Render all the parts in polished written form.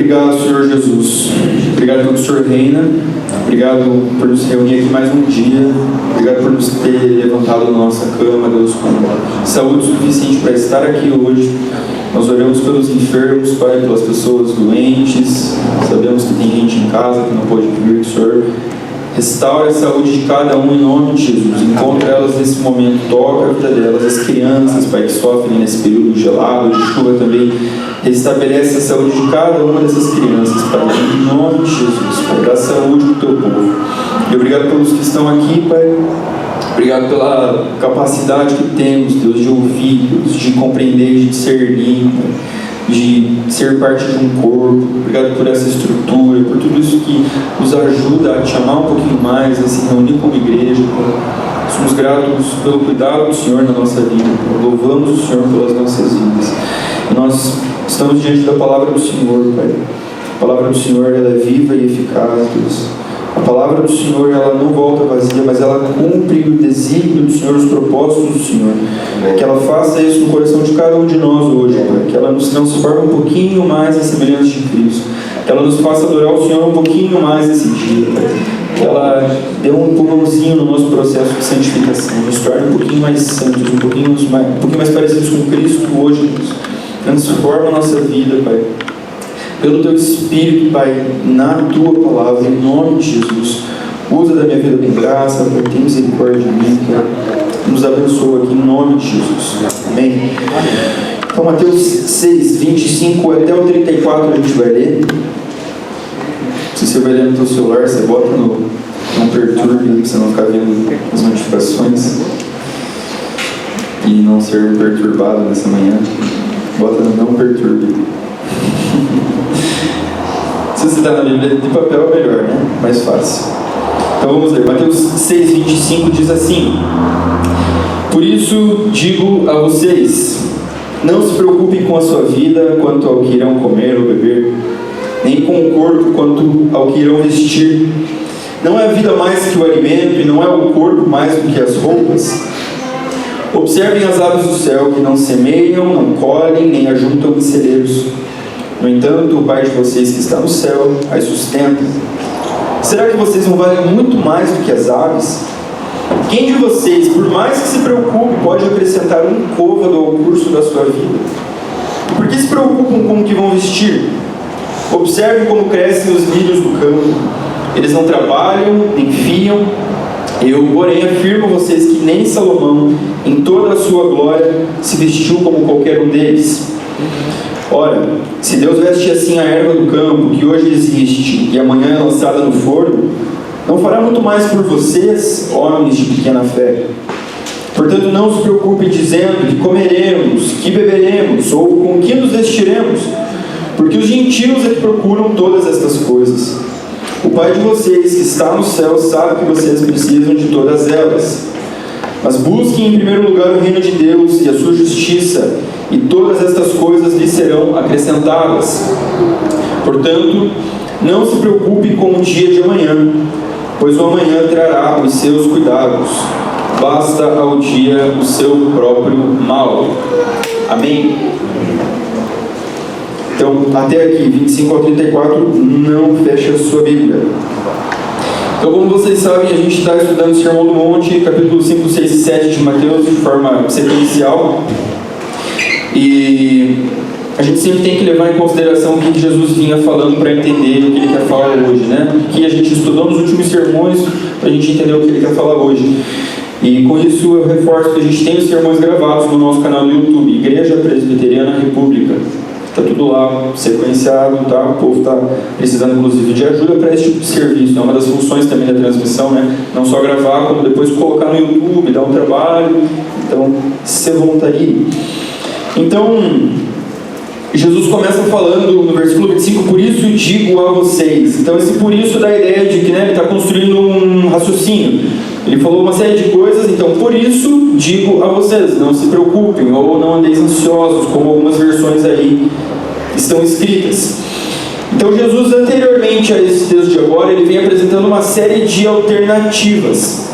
Obrigado, Senhor Jesus. Obrigado pelo Senhor reina. Obrigado por nos reunir aqui mais um dia. Obrigado por nos ter levantado da nossa cama, Deus, com saúde suficiente para estar aqui hoje. Nós oramos pelos enfermos, Pai, pelas pessoas doentes. Sabemos que tem gente em casa que não pode vir, Senhor. Restaura a saúde de cada um em nome de Jesus. Encontra elas nesse momento, toca a vida delas, as crianças, Pai, que sofrem nesse período gelado, de chuva também. Restabelece a saúde de cada uma dessas crianças, Pai, em nome de Jesus, Pai. Dá saúde para o teu povo. E obrigado pelos que estão aqui, Pai. Obrigado pela capacidade que temos, Deus, de ouvir, Deus, de compreender, de discernir, de ser parte de um corpo. Obrigado por essa estrutura, por tudo isso que nos ajuda a te amar um pouquinho mais, a se reunir como igreja. Somos gratos pelo cuidado do Senhor na nossa vida. Louvamos o Senhor pelas nossas vidas. E nós estamos diante da palavra do Senhor, Pai. A palavra do Senhor, ela é viva e eficaz, Deus. A palavra do Senhor, ela não volta vazia, mas ela cumpre o desígnio do Senhor, os propósitos do Senhor. Que ela faça isso no coração de cada um de nós hoje, Pai. Que ela nos transforme um pouquinho mais a semelhança de Cristo. Que ela nos faça adorar o Senhor um pouquinho mais esse dia, Pai. Que ela dê um empurrãozinho no nosso processo de santificação. Nos torne um pouquinho mais santos, um pouquinho mais parecidos com Cristo hoje, Deus. Transforma a nossa vida, Pai. Pelo Teu Espírito, Pai, na Tua Palavra, em nome de Jesus. Usa da minha vida com graça, Pai, tem misericórdia de mim, Pai. Nos abençoa aqui, em nome de Jesus. Amém? Então, Mateus 6, 25 até o 34 a gente vai ler. Se você vai ler no teu celular, você bota no não perturbe, para você não ficar vendo as notificações e não ser perturbado nessa manhã. Bota no não perturbe. Se você está na Bíblia de papel, é melhor, né? Mais fácil. Então vamos ler. Mateus 6, 25 diz assim: Por isso digo a vocês, não se preocupem com a sua vida quanto ao que irão comer ou beber, nem com o corpo quanto ao que irão vestir. Não é a vida mais que o alimento, e não é o corpo mais do que as roupas? Observem as aves do céu, que não semeiam, não colhem, nem ajuntam em celeiros. No entanto, o Pai de vocês que está no céu as sustenta. Será que vocês não valem muito mais do que as aves? Quem de vocês, por mais que se preocupe, pode acrescentar um côvado ao curso da sua vida? E por que se preocupam com o que vão vestir? Observem como crescem os lírios do campo. Eles não trabalham, nem fiam. Eu, porém, afirmo a vocês que nem Salomão, em toda a sua glória, se vestiu como qualquer um deles. Ora, se Deus veste assim a erva do campo, que hoje existe e amanhã é lançada no forno, não fará muito mais por vocês, homens de pequena fé. Portanto, não se preocupem dizendo que comeremos, que beberemos, ou com que nos vestiremos, porque os gentios é que procuram todas estas coisas. O Pai de vocês, que está no céu, sabe que vocês precisam de todas elas. Mas busquem em primeiro lugar o reino de Deus e a sua justiça, e todas estas coisas lhes serão acrescentadas. Portanto, não se preocupe com o dia de amanhã, pois o amanhã trará os seus cuidados. Basta ao dia o seu próprio mal. Amém? Então, até aqui, 25 ao 34, não fecha a sua Bíblia. Então, como vocês sabem, a gente está estudando o Sermão do Monte, capítulo 5, 6 e 7 de Mateus, de forma sequencial. E a gente sempre tem que levar em consideração o que Jesus vinha falando para entender o que ele quer falar hoje, né? O que a gente estudou nos últimos sermões para a gente entender o que ele quer falar hoje. E com isso eu reforço que a gente tem os sermões gravados no nosso canal do YouTube, Igreja Presbiteriana República. Está tudo lá sequenciado, tá? O povo está precisando, inclusive, de ajuda para esse tipo de serviço. É uma das funções também da transmissão, né? Não só gravar, como depois colocar no YouTube, dar um trabalho. Então, se voluntarie. Então, Jesus começa falando no versículo 25, por isso digo a vocês. Então, esse por isso dá a ideia de que, né, ele está construindo um raciocínio. Ele falou uma série de coisas, então, por isso digo a vocês, não se preocupem, ou não andeis ansiosos, como algumas versões aí estão escritas. Então, Jesus, anteriormente a esse texto de agora, ele vem apresentando uma série de alternativas.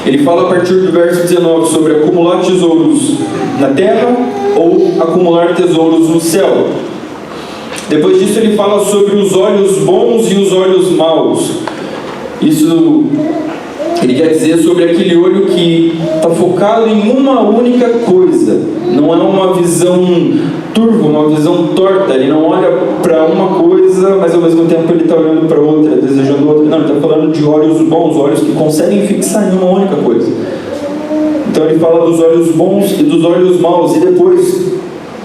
Ele fala a partir do verso 19 sobre acumular tesouros na terra ou acumular tesouros no céu. Depois disso ele fala sobre os olhos bons e os olhos maus. Isso ele quer dizer sobre aquele olho que está focado em uma única coisa. Não é uma visão turva, uma visão torta. Ele não olha para uma coisa, mas ao mesmo tempo ele está olhando para outra, desejando outra. Não, ele está falando de olhos bons, olhos que conseguem fixar em uma única coisa. Então ele fala dos olhos bons e dos olhos maus. E depois,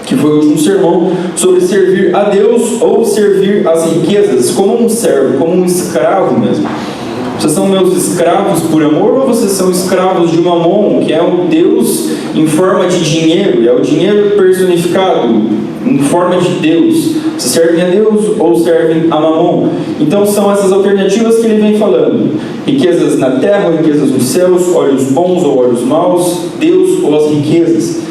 que foi o último sermão, sobre servir a Deus ou servir as riquezas, como um servo, como um escravo mesmo. Vocês são meus escravos por amor, ou vocês são escravos de Mamon, que é um Deus em forma de dinheiro, é o dinheiro personificado em forma de Deus? Vocês servem a Deus ou servem a Mamon? Então são essas alternativas que ele vem falando: riquezas na terra ou riquezas nos céus, olhos bons ou olhos maus, Deus ou as riquezas.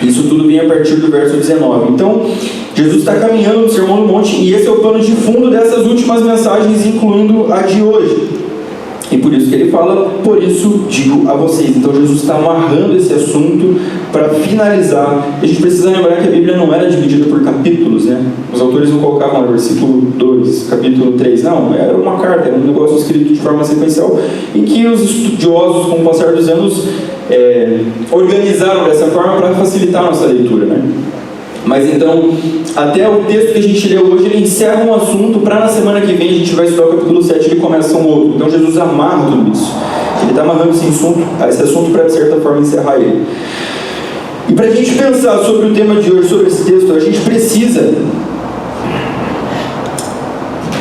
Isso tudo vem a partir do verso 19. Então, Jesus está caminhando no Sermão do Monte, e esse é o pano de fundo dessas últimas mensagens, incluindo a de hoje. E por isso que ele fala, por isso digo a vocês. Então Jesus está amarrando esse assunto para finalizar. A gente precisa lembrar que a Bíblia não era dividida por capítulos, né? Os autores não colocavam no versículo 2, capítulo 3. Não, era uma carta, era um negócio escrito de forma sequencial, e que os estudiosos, com o passar dos anos, organizaram dessa forma para facilitar a nossa leitura, né? Mas então, até o texto que a gente leu hoje, ele encerra um assunto para na semana que vem a gente vai estudar o capítulo 7 e ele começa um outro. Então Jesus amarra tudo isso. Ele está amarrando esse assunto para, de certa forma, encerrar ele. E para a gente pensar sobre o tema de hoje, sobre esse texto, a gente precisa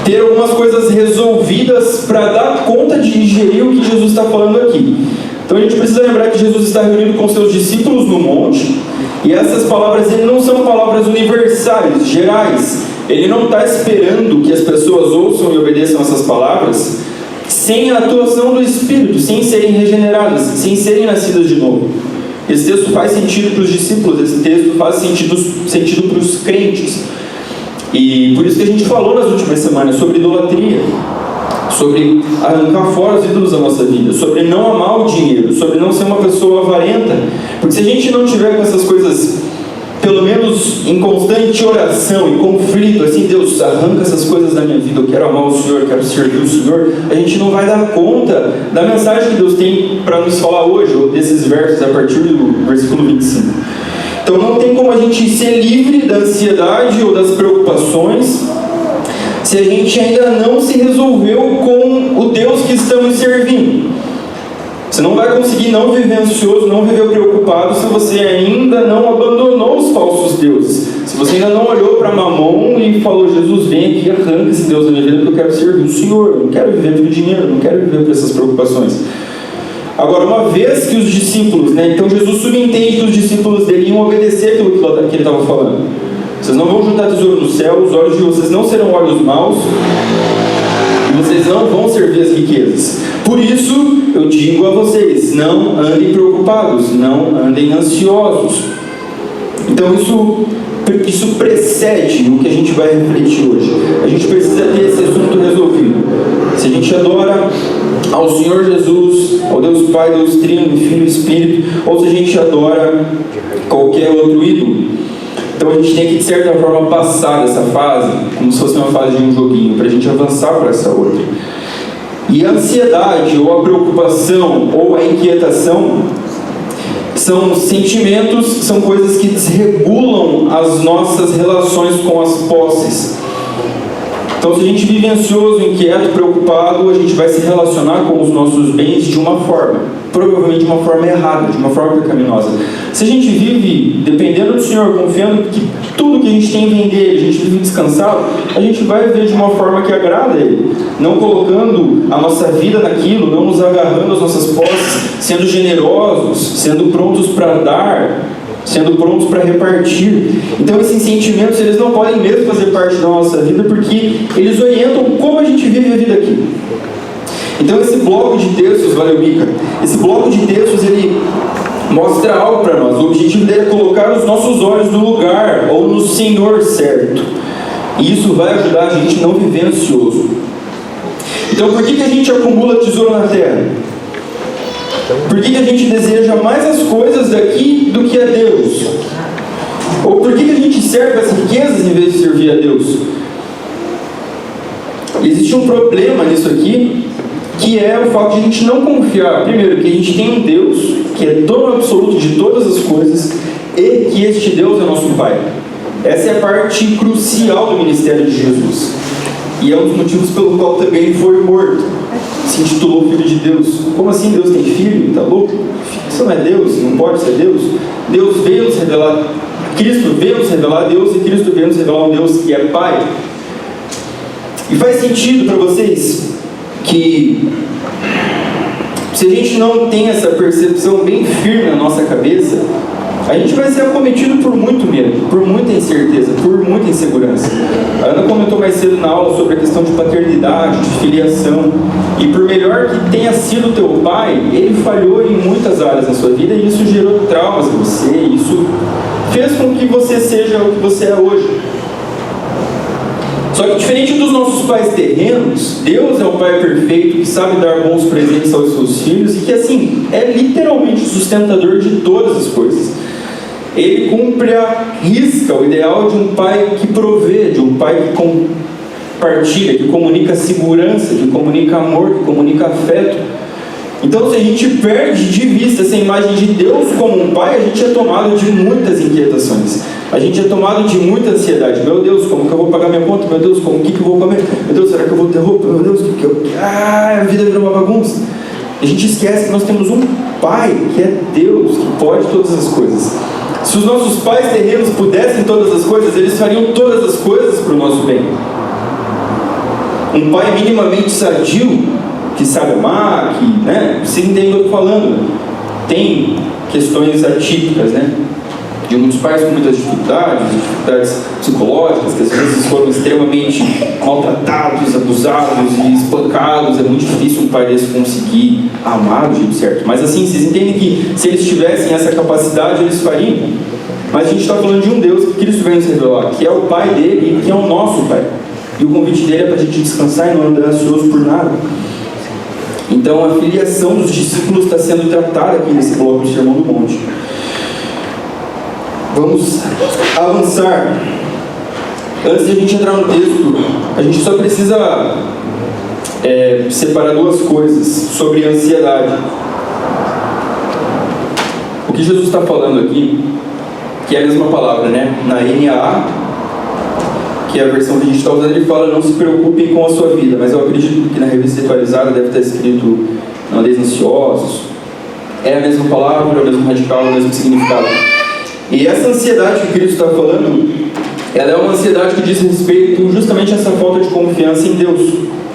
ter algumas coisas resolvidas para dar conta de digerir o que Jesus está falando aqui. Então a gente precisa lembrar que Jesus está reunido com seus discípulos no monte, e essas palavras ele não são palavras universais, gerais. Ele não está esperando que as pessoas ouçam e obedeçam essas palavras sem a atuação do Espírito, sem serem regeneradas, sem serem nascidas de novo. Esse texto faz sentido para os discípulos, esse texto faz sentido para os crentes. E por isso que a gente falou nas últimas semanas sobre idolatria, sobre arrancar fora os ídolos da nossa vida, sobre não amar o dinheiro, sobre não ser uma pessoa avarenta. Porque se a gente não tiver com essas coisas, pelo menos em constante oração e conflito, assim, Deus, arranca essas coisas da minha vida, eu quero amar o Senhor, eu quero servir o Senhor, a gente não vai dar conta da mensagem que Deus tem para nos falar hoje, ou desses versos a partir do versículo 25. Então não tem como a gente ser livre da ansiedade ou das preocupações se a gente ainda não se resolveu com o Deus que estamos servindo. Você não vai conseguir não viver ansioso, não viver preocupado, se você ainda não abandonou os falsos deuses. Se você ainda não olhou para Mamon e falou, Jesus, vem aqui e arranca esse Deus da minha vida, porque eu quero servir o Senhor, eu não quero viver pelo dinheiro, não quero viver por essas preocupações. Agora, uma vez que os discípulos, então Jesus subentende que os discípulos dele iam obedecer aquilo que ele estava falando. Vocês não vão juntar tesouro no céu, os olhos de vocês não serão olhos maus, e vocês não vão servir as riquezas. Por isso, eu digo a vocês, não andem preocupados, não andem ansiosos. Então isso precede o que a gente vai refletir hoje. A gente precisa ter esse assunto resolvido. Se a gente adora ao Senhor Jesus, ao Deus Pai, Deus Trino, Filho e Espírito, ou se a gente adora qualquer outro ídolo. Então a gente tem que, de certa forma, passar dessa fase, como se fosse uma fase de um joguinho, para a gente avançar para essa outra. E a ansiedade, ou a preocupação, ou a inquietação, são sentimentos, são coisas que desregulam as nossas relações com as posses. Então, se a gente vive ansioso, inquieto, preocupado, a gente vai se relacionar com os nossos bens de uma forma, provavelmente de uma forma errada, de uma forma pecaminosa. Se a gente vive dependendo do Senhor, confiando que tudo que a gente tem vem dele, a gente vive descansado, a gente vai viver de uma forma que agrada a Ele, não colocando a nossa vida naquilo, não nos agarrando às nossas posses, sendo generosos, sendo prontos para dar, sendo prontos para repartir. Então esses sentimentos, eles não podem mesmo fazer parte da nossa vida, porque eles orientam como a gente vive a vida aqui. Então esse bloco de textos, valeu Mica, esse bloco de textos, ele mostra algo para nós. O objetivo dele é colocar os nossos olhos no lugar, ou no Senhor certo. E isso vai ajudar a gente a não viver ansioso. Então por que a gente acumula tesouro na terra? Por que a gente deseja mais as coisas daqui do que a Deus? Ou por que a gente serve as riquezas em vez de servir a Deus? Existe um problema nisso aqui, que é o fato de a gente não confiar, primeiro, que a gente tem um Deus que é dono absoluto de todas as coisas e que este Deus é nosso Pai. Essa é a parte crucial do ministério de Jesus. E é um dos motivos pelo qual também ele foi morto. Se intitulou Filho de Deus. Como assim Deus tem filho? Está louco? Isso não é Deus, não pode ser Deus. Deus veio nos revelar, Cristo veio nos revelar a Deus, e Cristo veio nos revelar um Deus que é Pai. E faz sentido para vocês que, se a gente não tem essa percepção bem firme na nossa cabeça, a gente vai ser acometido por muito medo, por muita incerteza, por muita insegurança. A Ana comentou mais cedo na aula sobre a questão de paternidade, de filiação. E por melhor que tenha sido teu pai, ele falhou em muitas áreas na sua vida e isso gerou traumas em você. Isso fez com que você seja o que você é hoje. Só que diferente dos nossos pais terrenos, Deus é um pai perfeito que sabe dar bons presentes aos seus filhos e que, assim, é literalmente o sustentador de todas as coisas. Ele cumpre a risca o ideal de um pai que provê, de um pai que compartilha, que comunica segurança, que comunica amor, que comunica afeto. Então, se a gente perde de vista essa imagem de Deus como um pai, a gente é tomado de muitas inquietações. A gente é tomado de muita ansiedade. Meu Deus, como que eu vou pagar minha conta? Meu Deus, como que eu vou comer? Meu Deus, será que eu vou ter roupa? Meu Deus, a vida virou uma bagunça. A gente esquece que nós temos um pai, que é Deus, que pode todas as coisas. Se os nossos pais terrenos pudessem todas as coisas, eles fariam todas as coisas para o nosso bem. Um pai minimamente sadio, que sabe amar, que, né, você entende o que eu estou falando. Tem questões atípicas, né? De muitos pais com muitas dificuldades psicológicas, que às vezes foram extremamente maltratados, abusados e espancados. É muito difícil um pai desse conseguir amar do jeito certo. Mas assim, vocês entendem que se eles tivessem essa capacidade, eles fariam. Mas a gente está falando de um Deus que Cristo veio nos revelar, que é o Pai dele e que é o nosso Pai. E o convite dele é para a gente descansar e não andar ansioso por nada. Então a filiação dos discípulos está sendo tratada aqui nesse bloco do Sermão do Monte. Vamos avançar. Antes de a gente entrar no texto, a gente só precisa separar duas coisas sobre ansiedade. O que Jesus está falando aqui, que é a mesma palavra, né? Na NAA, que é a versão que a gente está usando, ele fala: não se preocupem com a sua vida, mas eu acredito que na revista atualizada deve estar escrito: não andeis ansiosos. É a mesma palavra, é o mesmo radical, é o mesmo significado. E essa ansiedade que Cristo está falando, ela é uma ansiedade que diz respeito justamente a essa falta de confiança em Deus,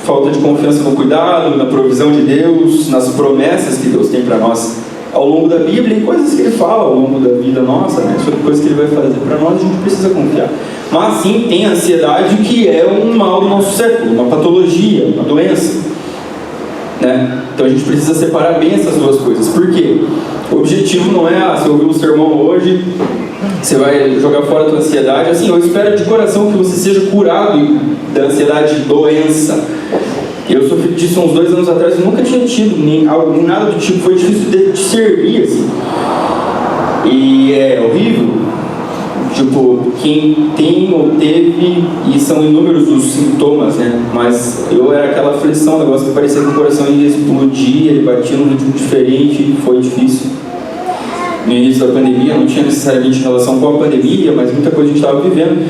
falta de confiança no cuidado, na provisão de Deus, nas promessas que Deus tem para nós ao longo da Bíblia e coisas que Ele fala ao longo da vida nossa, né? Sobre coisas que Ele vai fazer para nós, a gente precisa confiar. Mas sim, tem a ansiedade, que é um mal do nosso século, uma patologia, uma doença, né? Então a gente precisa separar bem essas duas coisas. Por quê? O objetivo não é, você ouviu o sermão hoje, você vai jogar fora a tua ansiedade. Assim, eu espero de coração que você seja curado da ansiedade de doença. Eu sofri disso uns 2 anos atrás, eu nunca tinha tido nem nada do tipo, foi difícil de discernir, assim. E é horrível. Tipo, quem tem ou teve, e são inúmeros os sintomas, né? Mas eu era aquela aflição, um negócio que parecia que o coração ia explodir, ele batia num ritmo diferente, foi difícil. No início da pandemia, não tinha necessariamente relação com a pandemia, mas muita coisa a gente estava vivendo.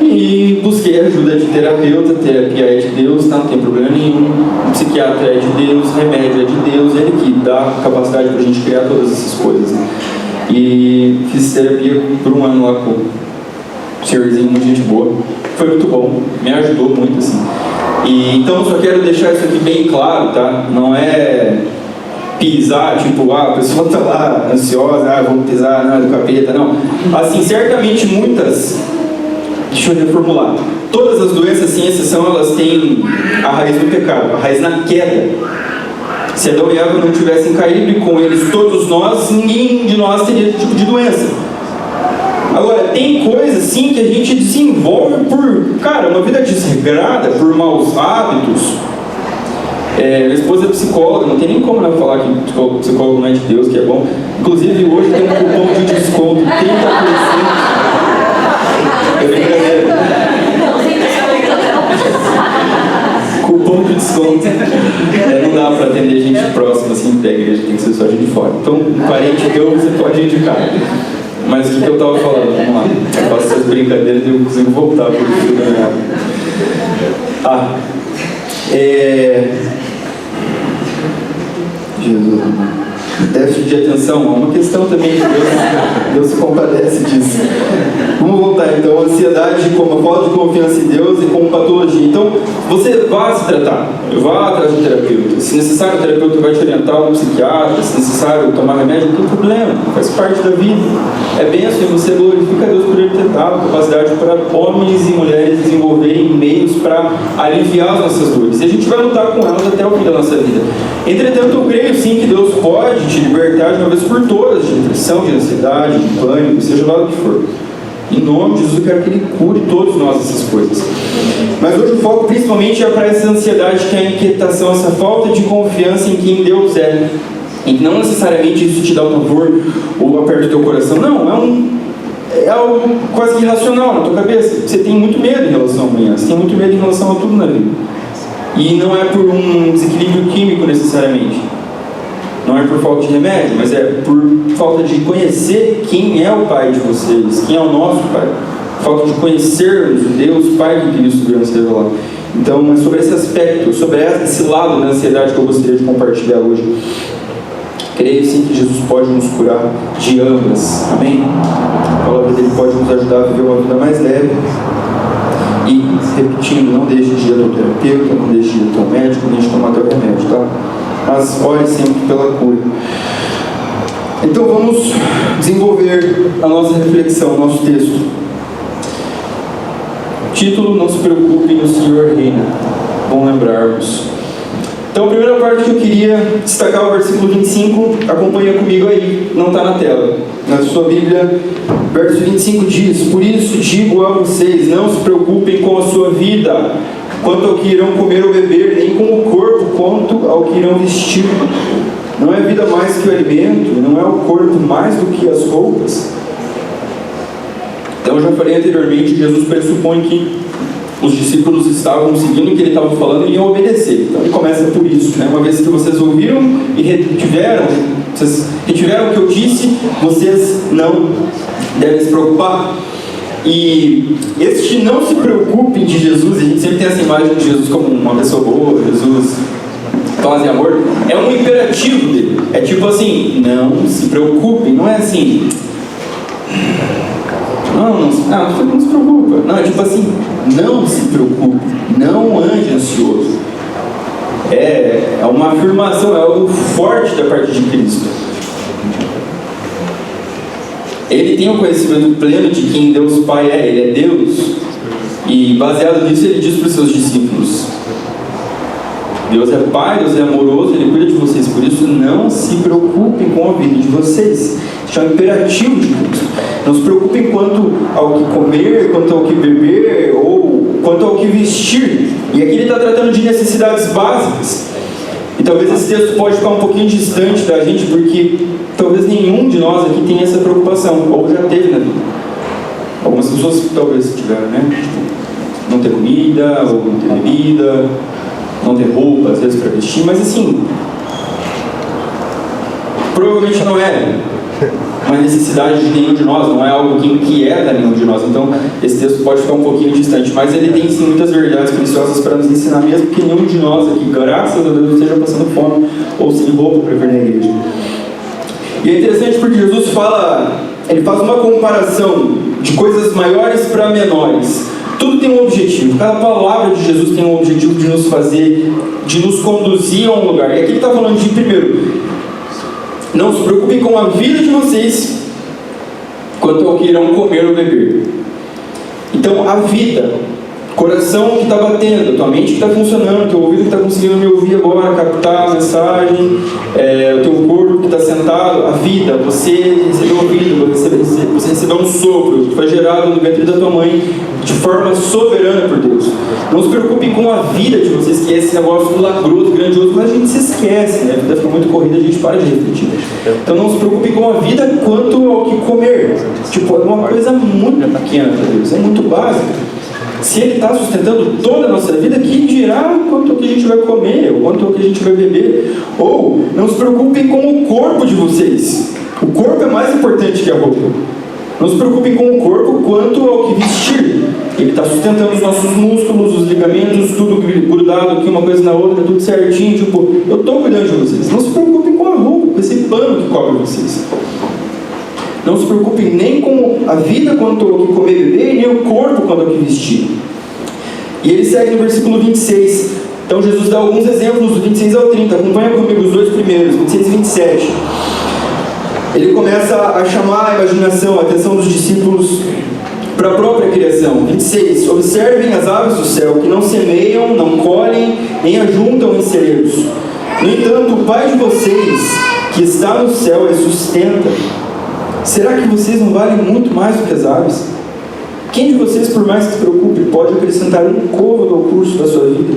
E busquei ajuda de terapeuta, terapia é de Deus, não tem problema nenhum. O psiquiatra é de Deus, remédio é de Deus, ele que dá capacidade para a gente criar todas essas coisas, né? E fiz terapia por 1 ano lá com o senhorzinho, muita gente boa. Foi muito bom, me ajudou muito, assim. E então só quero deixar isso aqui bem claro, tá? Não é pisar, tipo, a pessoa tá lá ansiosa, vamos pisar, não é do capeta, não. Assim, certamente muitas, deixa eu reformular, todas as doenças, sem exceção, elas têm a raiz do pecado, a raiz na queda. Se Adão e Eva não tivessem caído, e com eles todos nós, ninguém de nós teria esse tipo de doença. Agora, tem coisas sim que a gente desenvolve por, cara, uma vida desregrada, por maus hábitos. Minha esposa é psicóloga, não tem nem como não falar que psicólogo não é de Deus, que é bom. Inclusive, hoje tem um cupom de desconto, 30%. brincadeira. Cupom de desconto. Não dá para atender gente próxima assim da igreja, tem que ser só gente de fora. Então, um parente teu você pode indicar. Mas o que eu estava falando? Vamos lá. Eu faço essas brincadeiras e eu consigo voltar para o fio da minha. Jesus. Déficit de atenção é uma questão também que Deus se compadece disso. Vamos voltar então. Ansiedade como a falta de confiança em Deus e como patologia. Então, você vá se tratar, vá atrás do terapeuta. Se necessário, o terapeuta vai te orientar um psiquiatra. Se necessário, tomar remédio, não tem problema, faz parte da vida. É bem assim, você glorifica a Deus por ele ter dado capacidade para homens e mulheres desenvolverem meios para aliviar as nossas dores. E a gente vai lutar com elas até o fim da nossa vida. Entretanto, eu creio sim que Deus pode te libertar de uma vez por todas de depressão, de ansiedade, de pânico, seja lá o que for. Em nome de Jesus, eu quero que Ele cure todos nós essas coisas. Mas hoje o foco principalmente é para essa ansiedade, que é a inquietação, essa falta de confiança em quem Deus é. E não necessariamente isso te dá um pavor ou aperta o teu coração. Não, é algo quase que irracional na tua cabeça. Você tem muito medo em relação ao amanhã, você tem muito medo em relação a tudo na vida. E não é por um desequilíbrio químico necessariamente. Não é por falta de remédio, mas é por falta de conhecer quem é o Pai de vocês, quem é o nosso Pai. Falta de conhecermos o Deus Pai que Cristo veio nos revelar. Então, é sobre esse aspecto, sobre esse lado da ansiedade que eu gostaria de compartilhar hoje. Creio sim que Jesus pode nos curar de ambas. Amém? A palavra dele pode nos ajudar a viver uma vida mais leve. E, repetindo, não deixe de ir ao terapeuta, não deixe de ir ao médico, nem de tomar teu remédio, tá? Mas ore sempre pela cura. Então vamos desenvolver a nossa reflexão, o nosso texto. Título: Não se preocupem, o Senhor reina. Bom lembrarmos. Então a primeira parte que eu queria destacar é o versículo 25. Acompanha comigo aí, não está na tela. Na sua Bíblia, verso 25 diz: Por isso digo a vocês, não se preocupem com a sua vida, quanto ao que irão comer ou beber, nem com o corpo, quanto ao que irão vestir. Não é a vida mais que o alimento, e não é o corpo mais do que as roupas. Então, eu já falei anteriormente, Jesus pressupõe que os discípulos estavam seguindo o que ele estava falando e iam obedecer. Então, ele começa por isso, né? Uma vez que vocês ouviram e retiveram o que eu disse, vocês não devem se preocupar. E este não se preocupe de Jesus, a gente sempre tem essa imagem de Jesus como uma pessoa boa, Jesus paz e amor, é um imperativo dele. É tipo assim, não se preocupe, não é assim, não se preocupa. Não, é tipo assim, não se preocupe, não ande ansioso. É uma afirmação, é algo forte da parte de Cristo. Ele tem um conhecimento pleno de quem Deus Pai é, Ele é Deus. E baseado nisso ele diz para os seus discípulos: Deus é Pai, Deus é amoroso, Ele cuida de vocês. Por isso não se preocupem com a vida de vocês. Isso é um imperativo de Deus. Não se preocupem quanto ao que comer, quanto ao que beber, ou quanto ao que vestir. E aqui ele está tratando de necessidades básicas. E talvez esse texto pode ficar um pouquinho distante da gente, porque talvez nenhum de nós aqui tenha essa preocupação, ou já teve na vida. Algumas pessoas talvez tiveram, né? Não ter comida, ou não ter bebida, não ter roupa, às vezes, para vestir, mas assim, provavelmente não é uma necessidade de nenhum de nós, não é algo que inquieta nenhum de nós. Então, esse texto pode ficar um pouquinho distante, mas ele tem sim muitas verdades preciosas para nos ensinar, mesmo que nenhum de nós aqui, graças a Deus, esteja passando fome ou sem roupa para vir na igreja. E é interessante porque Jesus ele faz uma comparação de coisas maiores para menores. Tudo tem um objetivo, cada palavra de Jesus tem um objetivo de nos fazer, de nos conduzir a um lugar. E aqui ele está falando de, primeiro, não se preocupem com a vida de vocês quanto ao que irão comer ou beber. Então, a vida, coração que está batendo, tua mente que está funcionando, teu ouvido que está conseguindo me ouvir agora, captar a mensagem, o teu corpo que está sentado, a vida, você recebeu um ouvido, você recebeu um sopro que foi gerado no ventre da tua mãe de forma soberana por Deus. Não se preocupem com a vida de vocês, que é esse negócio milagroso, grandioso, mas a gente se esquece, né? A vida fica muito corrida, a gente para de refletir. Então não se preocupem com a vida quanto ao que comer. Tipo, é uma coisa muito pequena para Deus, é muito básica. Se Ele está sustentando toda a nossa vida, quem dirá quanto ao que a gente vai comer, ou quanto ao que a gente vai beber? Ou, não se preocupem com o corpo de vocês. O corpo é mais importante que a roupa. Não se preocupem com o corpo quanto ao que vestir. Ele está sustentando os nossos músculos, os ligamentos, tudo grudado aqui, uma coisa na outra, tudo certinho. Tipo, eu estou cuidando de vocês. Não se preocupem com a roupa, com esse pano que cobre vocês. Não se preocupem nem com a vida quanto ao que comer e beber, nem o corpo quanto ao que vestir. E ele segue no versículo 26. Então Jesus dá alguns exemplos do 26 ao 30. Acompanha comigo os dois primeiros, 26 e 27. Ele começa a chamar a imaginação, a atenção dos discípulos para a própria criação. 26. Observem as aves do céu, que não semeiam, não colhem, nem ajuntam em celeiros. No entanto, o Pai de vocês, que está no céu, as sustenta. Será que vocês não valem muito mais do que as aves? Quem de vocês, por mais que se preocupe, pode acrescentar um côvado ao curso da sua vida?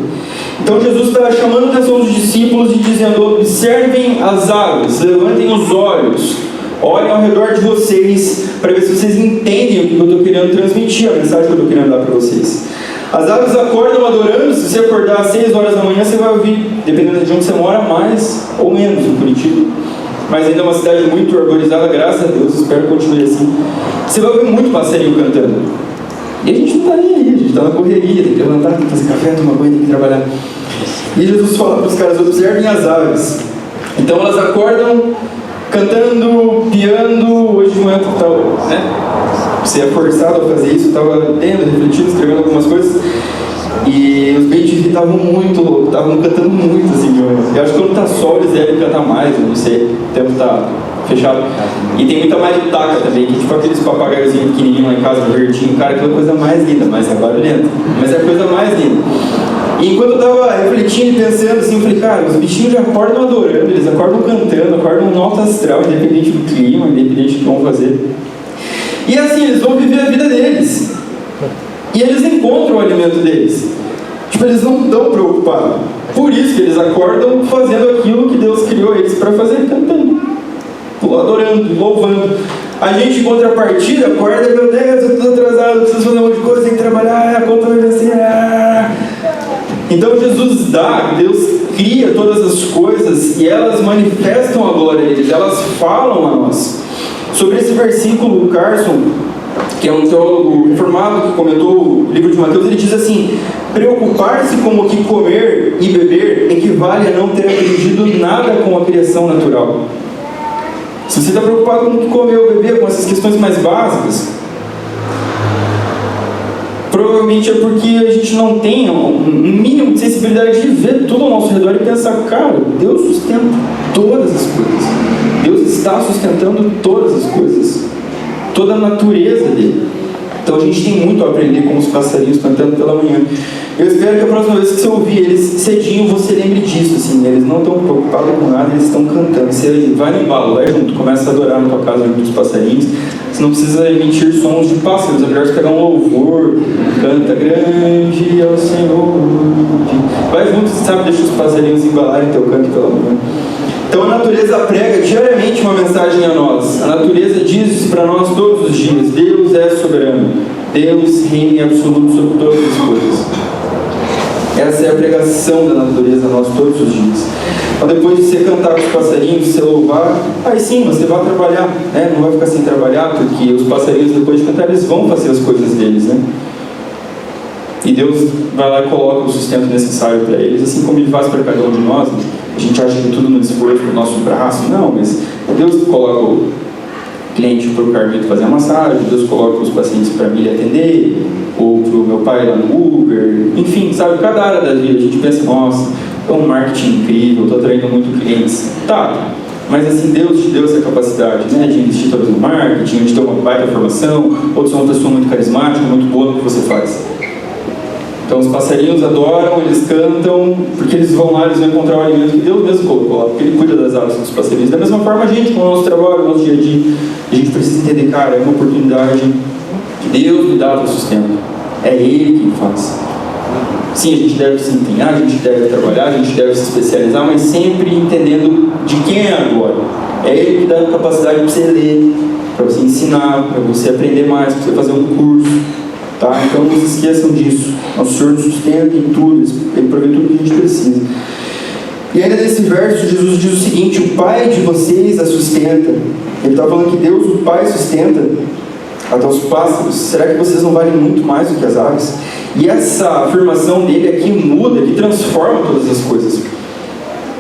Então Jesus está chamando a atenção dos discípulos e dizendo: observem as aves, levantem os olhos, olhem ao redor de vocês, para ver se vocês entendem o que eu estou querendo transmitir, a mensagem que eu estou querendo dar para vocês. As aves acordam adorando. Se você acordar às 6 horas da manhã, você vai ouvir, dependendo de onde você mora, mais ou menos em Curitiba. Mas ainda é uma cidade muito arborizada, graças a Deus, espero que continue assim. Você vai ouvir muito passarinho cantando. E a gente não está nem aí, a gente está na correria, tem que levantar, tem que fazer café, tomar banho, tem que trabalhar. E Jesus fala para os caras: observem as aves. Então elas acordam cantando, piando. Hoje de manhã você é forçado a fazer isso, estava lendo, refletindo, escrevendo algumas coisas. E os BTV estavam cantando muito assim de manhã. Eu acho que quando está sol eles devem cantar mais, eu não sei, o tempo está fechado. E tem muita maritaca também, que tipo aqueles papagaiozinhos pequenininhos lá em casa, verdinho. Cara, aquela coisa mais linda, mas é barulhento. Mas é a coisa mais linda. E enquanto eu estava refletindo e pensando assim, eu falei: cara, os bichinhos já acordam adorando, eles acordam cantando, acordam no alto astral, independente do clima, independente do que vão fazer. E assim, eles vão viver a vida deles. E eles encontram o alimento deles. Tipo, eles não estão preocupados. Por isso que eles acordam fazendo aquilo que Deus criou eles para fazer, cantando, adorando, louvando. A gente, em contrapartida, acorda: meu Deus, eu estou atrasado, preciso fazer um monte de coisa, tem que trabalhar, a conta vai vencer. Então Jesus Deus cria todas as coisas e elas manifestam a glória deles, elas falam a nós. Sobre esse versículo, o Carson, que é um teólogo reformado que comentou o livro de Mateus, ele diz assim: preocupar-se com o que comer e beber equivale a não ter aprendido nada com a criação natural. Se você está preocupado com o que comer ou beber, com essas questões mais básicas, provavelmente é porque a gente não tem um mínimo de sensibilidade de ver tudo ao nosso redor e pensar: cara, Deus sustenta todas as coisas. Deus está sustentando todas as coisas, toda a natureza dele. Então a gente tem muito a aprender com os passarinhos cantando pela manhã. Eu espero que a próxima vez que você ouvir eles cedinho, você lembre disso, assim, eles não estão preocupados com nada, eles estão cantando. Você vai no embalo, vai junto, começa a adorar na tua casa junto dos passarinhos. Você não precisa emitir sons de pássaros, é melhor você pegar um louvor, canta: grande é o Senhor. Vai junto, sabe, deixa os passarinhos embalarem teu canto pela manhã. Então a natureza prega diariamente uma mensagem a nós. A natureza diz isso para nós todos os dias: Deus é soberano, Deus reina em absoluto sobre todas as coisas. Essa é a pregação da natureza a nós todos os dias. Então, depois de você cantar com os passarinhos, você louvar, aí sim, você vai trabalhar, né? Não vai ficar sem trabalhar, porque os passarinhos, depois de cantar, eles vão fazer as coisas deles, né? E Deus vai lá e coloca o sustento necessário para eles, assim como Ele faz para cada um de nós. Né? A gente acha que tudo no esforço do nosso braço, não, mas Deus coloca o cliente para o Carlito fazer a massagem, Deus coloca os pacientes para mim atender, ou para o meu pai lá no Uber, enfim, sabe, cada área da vida a gente pensa: nossa, é um marketing incrível, estou atraindo muito clientes. Tá, mas assim, Deus te deu essa capacidade, né, de investir talvez no marketing, de ter uma baita formação, ou de ser uma pessoa muito carismática, muito boa no que você faz. Então os passarinhos adoram, eles cantam, porque eles vão lá, eles vão encontrar o alimento que Deus mesmo colocou lá, porque Ele cuida das aves dos passarinhos. Da mesma forma, a gente, com o nosso trabalho, o nosso dia a dia, a gente precisa entender: cara, é uma oportunidade que Deus me dá para o sustento. É Ele quem faz. Sim, a gente deve se empenhar, a gente deve trabalhar, a gente deve se especializar, mas sempre entendendo de quem é agora. É Ele que dá a capacidade para você ler, para você ensinar, para você aprender mais, para você fazer um curso. Tá? Então não se esqueçam disso. Nosso Senhor nos sustenta em tudo, Ele provê tudo que a gente precisa. E ainda nesse verso, Jesus diz o seguinte: o Pai de vocês a sustenta. Ele está falando que Deus, o Pai, sustenta até os pássaros. Será que vocês não valem muito mais do que as aves? E essa afirmação dele aqui muda, ele transforma todas as coisas.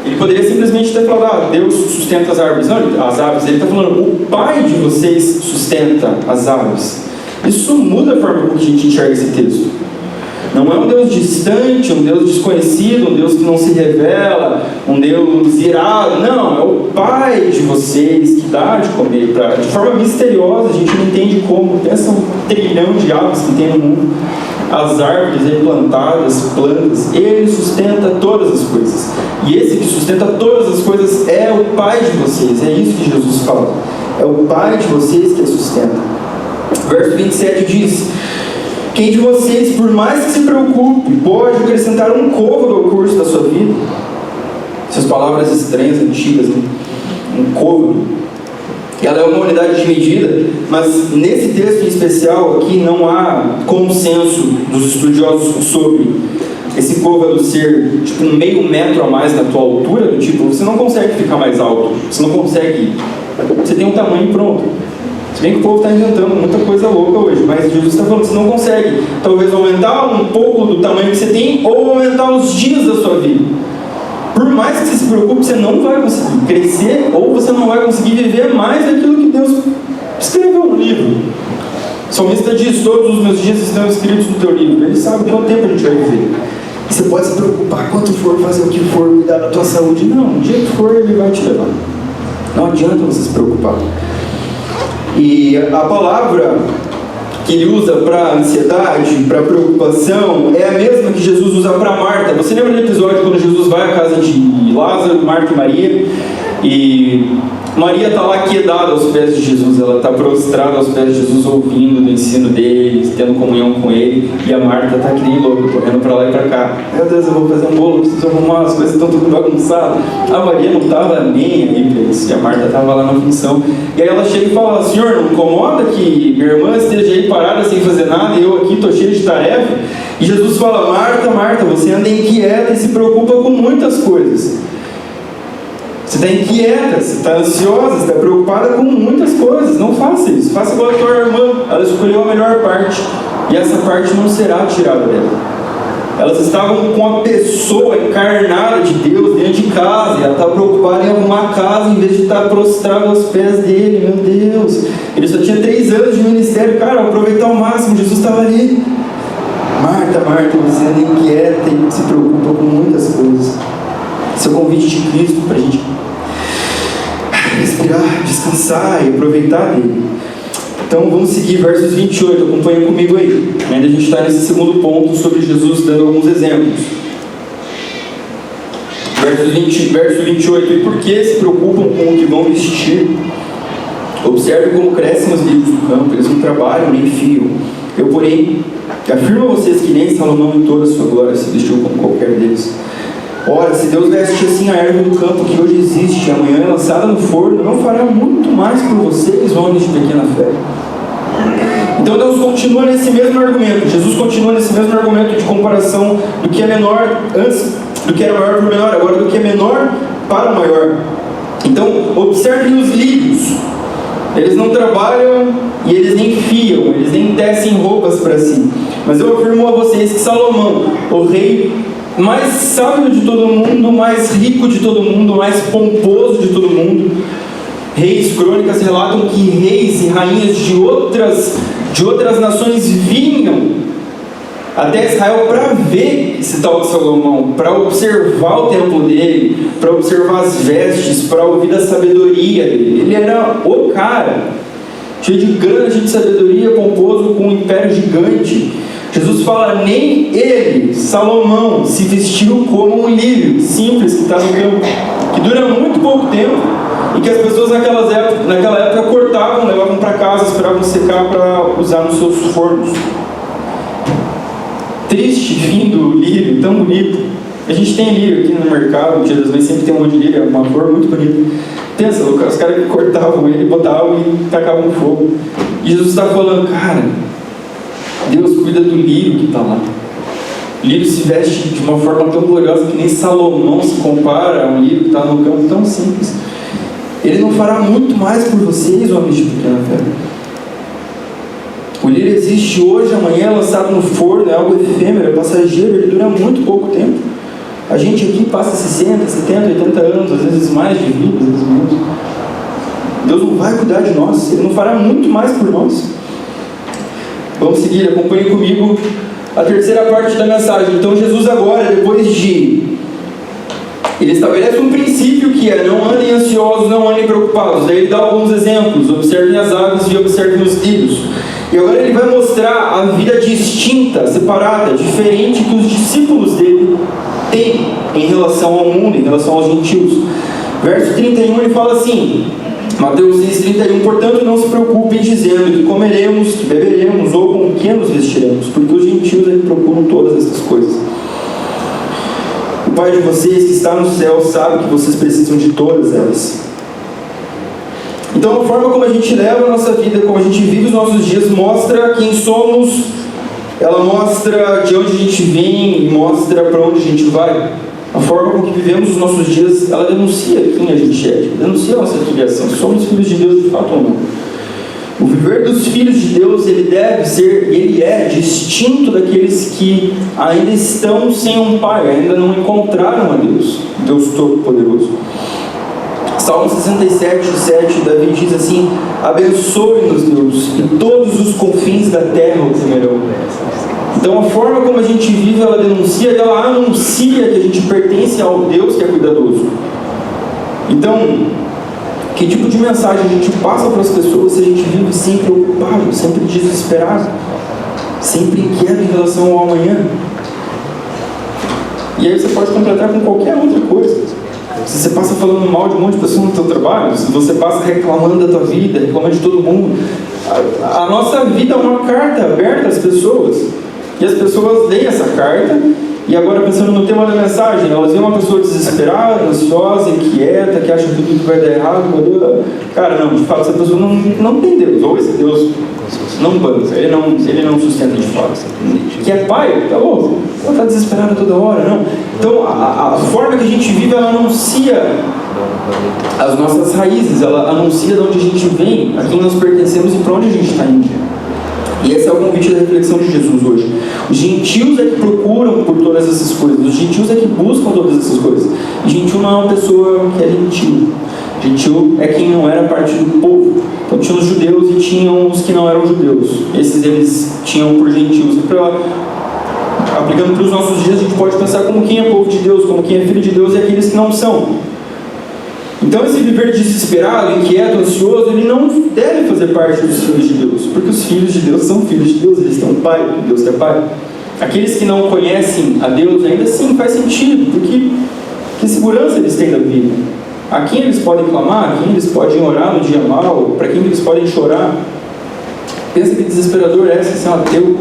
Ele poderia simplesmente ter falado: Deus sustenta as árvores. Não, as aves. Ele está falando: o Pai de vocês sustenta as aves. Isso muda a forma como a gente enxerga esse texto. Não é um Deus distante, um Deus desconhecido, um Deus que não se revela, um Deus irado. Não, é o Pai de vocês que dá de comer de forma misteriosa. A gente não entende como. Pensa um trilhão de aves que tem no mundo, as árvores aí plantadas, plantas. Ele sustenta todas as coisas. E esse que sustenta todas as coisas é o Pai de vocês. É isso que Jesus fala. É o Pai de vocês que sustenta. Verso 27 diz: quem de vocês, por mais que se preocupe, pode acrescentar um côvado ao curso da sua vida? Essas palavras estranhas, antigas, né? Um côvado. Ela é uma unidade de medida, mas nesse texto em especial aqui não há consenso dos estudiosos sobre esse côvado ser tipo 0,5 metro a mais na tua altura, do tipo, você não consegue ficar mais alto, você não consegue, você tem um tamanho pronto. Se bem que o povo está inventando muita coisa louca hoje, mas Jesus está falando que você não consegue talvez aumentar um pouco do tamanho que você tem ou aumentar os dias da sua vida. Por mais que você se preocupe, você não vai conseguir crescer ou você não vai conseguir viver mais daquilo que Deus escreveu no livro. O salmista diz: todos os meus dias estão escritos no teu livro. Ele sabe quanto tempo a gente vai viver. E você pode se preocupar quanto for, fazer o que for, cuidar da tua saúde. Não, o dia que for, Ele vai te levar. Não adianta você se preocupar. E a palavra que ele usa para ansiedade, para preocupação, é a mesma que Jesus usa para Marta. Você lembra do episódio quando Jesus vai à casa de Lázaro, Marta e Maria? E Maria está lá quedada aos pés de Jesus, ela está prostrada aos pés de Jesus, ouvindo do ensino dele, tendo comunhão com ele. E a Marta está que nem louca, correndo para lá e para cá. Meu Deus, eu vou fazer um bolo, preciso arrumar, as coisas estão tudo bagunçadas. A Maria não estava nem aí para isso, e a Marta estava lá na função. E aí ela chega e fala: Senhor, não incomoda que minha irmã esteja aí parada sem fazer nada e eu aqui estou cheio de tarefa? E Jesus fala: Marta, Marta, você anda inquieta e se preocupa com muitas coisas. Você está inquieta, você está ansiosa, você está preocupada com muitas coisas. Não faça isso. Faça igual a tua irmã. Ela escolheu a melhor parte. E essa parte não será tirada dela. Elas estavam com a pessoa encarnada de Deus dentro de casa. E ela está preocupada em arrumar a casa em vez de estar prostrada aos pés dele. Meu Deus. Ele só tinha 3 anos de ministério. Cara, aproveitar ao máximo. Jesus estava ali. Marta, Marta, você anda inquieta e se preocupa com muitas coisas. Esse é o convite de Cristo para a gente respirar, descansar e aproveitar dele. Então vamos seguir versos 28, acompanha comigo aí. Ainda a gente está nesse segundo ponto sobre Jesus dando alguns exemplos. Verso 28, e por que se preocupam com o que vão vestir? Observe como crescem os lírios do campo, eles não trabalham nem fiam. Eu, porém, afirmo a vocês que nem Salomão em toda a sua glória se vestiu como qualquer deles. Ora, se Deus veste assim a erva do campo que hoje existe e amanhã é lançada no forno, não fará muito mais por vocês, homens de pequena fé. Então Deus continua nesse mesmo argumento. Jesus continua nesse mesmo argumento de comparação do que é menor antes, do que era maior para o menor, agora do que é menor para o maior. Então, observem os lírios. Eles não trabalham e eles nem fiam, eles nem tecem roupas para si. Mas eu afirmo a vocês que Salomão, o rei mais sábio de todo mundo, mais rico de todo mundo, mais pomposo de todo mundo, Reis, crônicas relatam que reis e rainhas de outras nações vinham até Israel para ver esse tal de Salomão, para observar o templo dele, para observar as vestes, para ouvir a sabedoria dele. Ele era o cara, cheio de grana, cheio de sabedoria, pomposo, com um império gigante. Jesus fala: nem ele, Salomão, se vestiu como um lírio simples que está no campo, que dura muito pouco tempo e que as pessoas naquela época cortavam, levavam para casa, esperavam secar para usar nos seus fornos. triste fim do lírio, tão bonito. A gente tem lírio aqui no mercado, no Dia das Mães sempre tem um monte de lírio, é uma cor muito bonita. Pensa, os caras que cortavam ele, botavam e tacavam fogo. E Jesus está falando, cara, Deus cuida do lírio que está lá. O lírio se veste de uma forma tão gloriosa que nem Salomão se compara a um lírio que está no campo tão simples. Ele não fará muito mais por vocês, homens de pequena fé. O lírio existe hoje, amanhã é lançado no forno, é algo efêmero, é passageiro, ele dura muito pouco tempo. A gente aqui passa 60, 70, 80 anos, às vezes mais de vida, às vezes menos. Deus não vai cuidar de nós, Ele não fará muito mais por nós. Vamos seguir, acompanhe comigo a terceira parte da mensagem. Então Jesus agora, depois de... Ele estabelece um princípio que é: não andem ansiosos, não andem preocupados. Daí ele dá alguns exemplos: observem as aves e observem os lírios. E agora ele vai mostrar a vida distinta, separada, diferente que os discípulos dele têm em relação ao mundo, em relação aos gentios. Verso 31 ele fala assim, Mateus 6,31: portanto não se preocupem dizendo que comeremos, que beberemos ou com que nos vestiremos, porque os gentios é que procuram todas essas coisas. O Pai de vocês que está no céu sabe que vocês precisam de todas elas. Então a forma como a gente leva a nossa vida, como a gente vive os nossos dias, mostra quem somos, ela mostra de onde a gente vem e mostra para onde a gente vai. A forma com que vivemos os nossos dias, ela denuncia quem a gente é, denuncia a nossa filiação, se somos filhos de Deus de fato ou não. O viver dos filhos de Deus, ele deve ser, ele é distinto daqueles que ainda estão sem um pai, ainda não encontraram a Deus, Deus Todo-Poderoso. Salmo 67:7, Davi diz assim: abençoe-nos, Deus, e todos os confins da terra o temerão. Então a forma como a gente vive, ela denuncia e ela anuncia que a gente pertence ao Deus que é cuidadoso. Então, que tipo de mensagem a gente passa para as pessoas se a gente vive sempre preocupado, sempre desesperado, sempre inquieto em relação ao amanhã? E aí você pode completar com qualquer outra coisa. Se você passa falando mal de um monte de pessoas no seu trabalho, se você passa reclamando da tua vida, reclamando de todo mundo, a nossa vida é uma carta aberta às pessoas. E as pessoas leem essa carta, e agora pensando no tema da mensagem, elas veem uma pessoa desesperada, ansiosa, inquieta, que acha que tudo vai dar errado. Cara, não, de fato, essa pessoa não tem Deus, ou esse Deus não banca, ele não sustenta de fato. Que é pai, tá louco, ela está desesperada toda hora, não. Então, a forma que a gente vive, ela anuncia as nossas raízes, ela anuncia de onde a gente vem, a quem nós pertencemos e para onde a gente está indo. E esse é o convite da reflexão de Jesus hoje. Os gentios é que procuram por todas essas coisas, os gentios é que buscam todas essas coisas. E gentio não é uma pessoa que é gentil. Gentil é quem não era parte do povo. Então tinha os judeus e tinham os que não eram judeus. Esses eles tinham por gentios. E aplicando para os nossos dias, a gente pode pensar como quem é povo de Deus, como quem é filho de Deus e aqueles que não são. Então esse viver desesperado, inquieto, ansioso, ele não deve fazer parte dos filhos de Deus, porque os filhos de Deus são filhos de Deus, eles têm um pai, Deus que é pai. Aqueles que não conhecem a Deus, ainda assim faz sentido, porque que segurança eles têm da vida? A quem eles podem clamar, a quem eles podem orar no dia mau, para quem eles podem chorar? Pensa que desesperador é ser um ateu,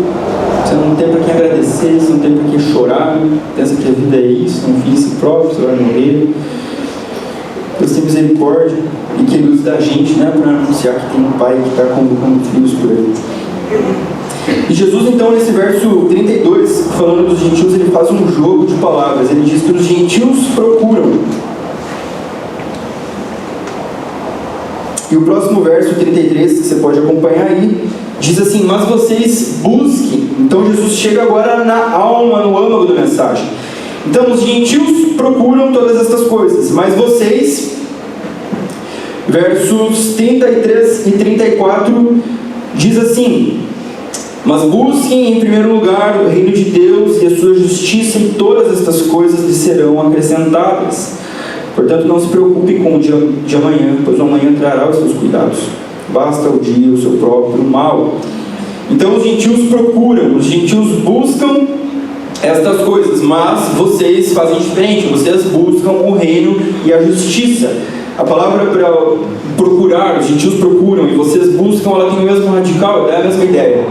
você não tem para quem agradecer, você não tem para quem chorar, pensa que a vida é isso, é um fim em si próprio, você vai morrer. Deus tem misericórdia e que Ele usa da gente, né, para anunciar que tem um pai que está convocando filhos por Ele. E Jesus, então, nesse verso 32, falando dos gentios, ele faz um jogo de palavras. Ele diz que os gentios procuram. E o próximo verso 33, que você pode acompanhar aí, diz assim: mas vocês busquem. Então Jesus chega agora na alma, no âmago da mensagem. Então os gentios procuram todas estas coisas, mas vocês, versos 33 e 34, diz assim: mas busquem em primeiro lugar o reino de Deus e a sua justiça, e todas estas coisas lhes serão acrescentadas. Portanto, não se preocupem com o dia de amanhã, pois o amanhã trará os seus cuidados. Basta o dia o seu próprio mal. Então os gentios procuram, os gentios buscam estas coisas, mas vocês fazem diferente, vocês buscam o reino e a justiça. A palavra para procurar, os gentios procuram e vocês buscam, ela tem o mesmo radical, é a mesma ideia.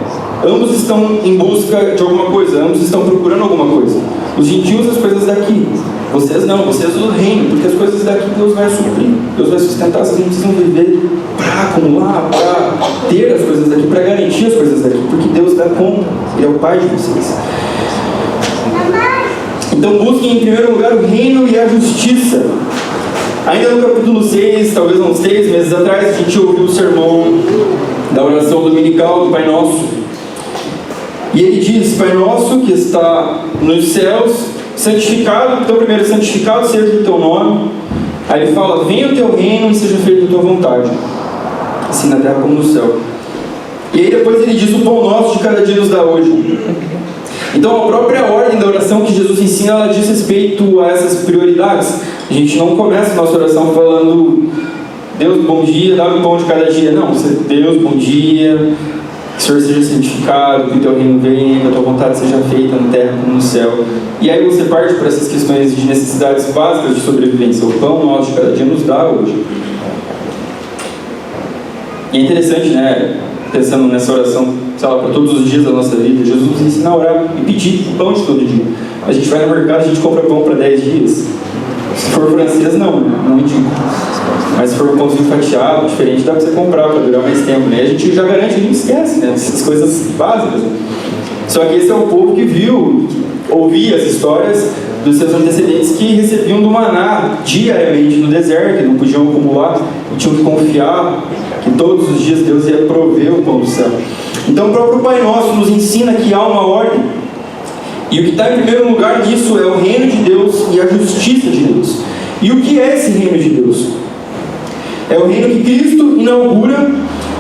Ambos estão em busca de alguma coisa, ambos estão procurando alguma coisa. Os gentios, as coisas daqui. Vocês não, vocês do reino, porque as coisas daqui Deus vai suprir, Deus vai sustentar. Vocês não precisam viver para acumular, para ter as coisas daqui, para garantir as coisas daqui, porque Deus dá conta, Ele é o Pai de vocês. Então busquem em primeiro lugar o reino e a justiça. Ainda no capítulo 6, talvez uns 6 meses atrás, a gente ouviu o sermão da oração dominical do Pai Nosso. E ele diz: Pai Nosso que está nos céus, santificado, então primeiro, santificado seja o teu nome. Aí ele fala: venha o teu reino e seja feita a tua vontade, assim na terra como no céu. E aí depois ele diz: o pão nosso de cada dia nos dá hoje. Então a própria ordem da oração que Jesus ensina, ela diz respeito a essas prioridades. A gente não começa a nossa oração falando: Deus, bom dia, dá-me o pão de cada dia. Não, Deus, bom dia, que o Senhor seja santificado, que o teu reino venha, que a tua vontade seja feita na terra como no céu. E aí você parte para essas questões de necessidades básicas de sobrevivência. O pão nosso de cada dia nos dá hoje. E é interessante, né? Pensando nessa oração, sei lá, para todos os dias da nossa vida, Jesus nos ensina a orar e pedir pão de todo dia. A gente vai no mercado, a gente compra pão para 10 dias. Se for francês, não indico. Mas se for um pãozinho fatiado, diferente, dá para você comprar para durar mais tempo, né? A gente já garante, a gente esquece, né? Essas coisas básicas. Só que esse é o povo que viu, ouvia as histórias dos seus antecedentes que recebiam do maná diariamente no deserto, que não podiam acumular, e tinham que confiar que todos os dias Deus ia prover o pão do céu. Então o próprio Pai Nosso nos ensina que há uma ordem. E o que está em primeiro lugar nisso é o reino de Deus e a justiça de Deus. E o que é esse reino de Deus? É o reino que Cristo inaugura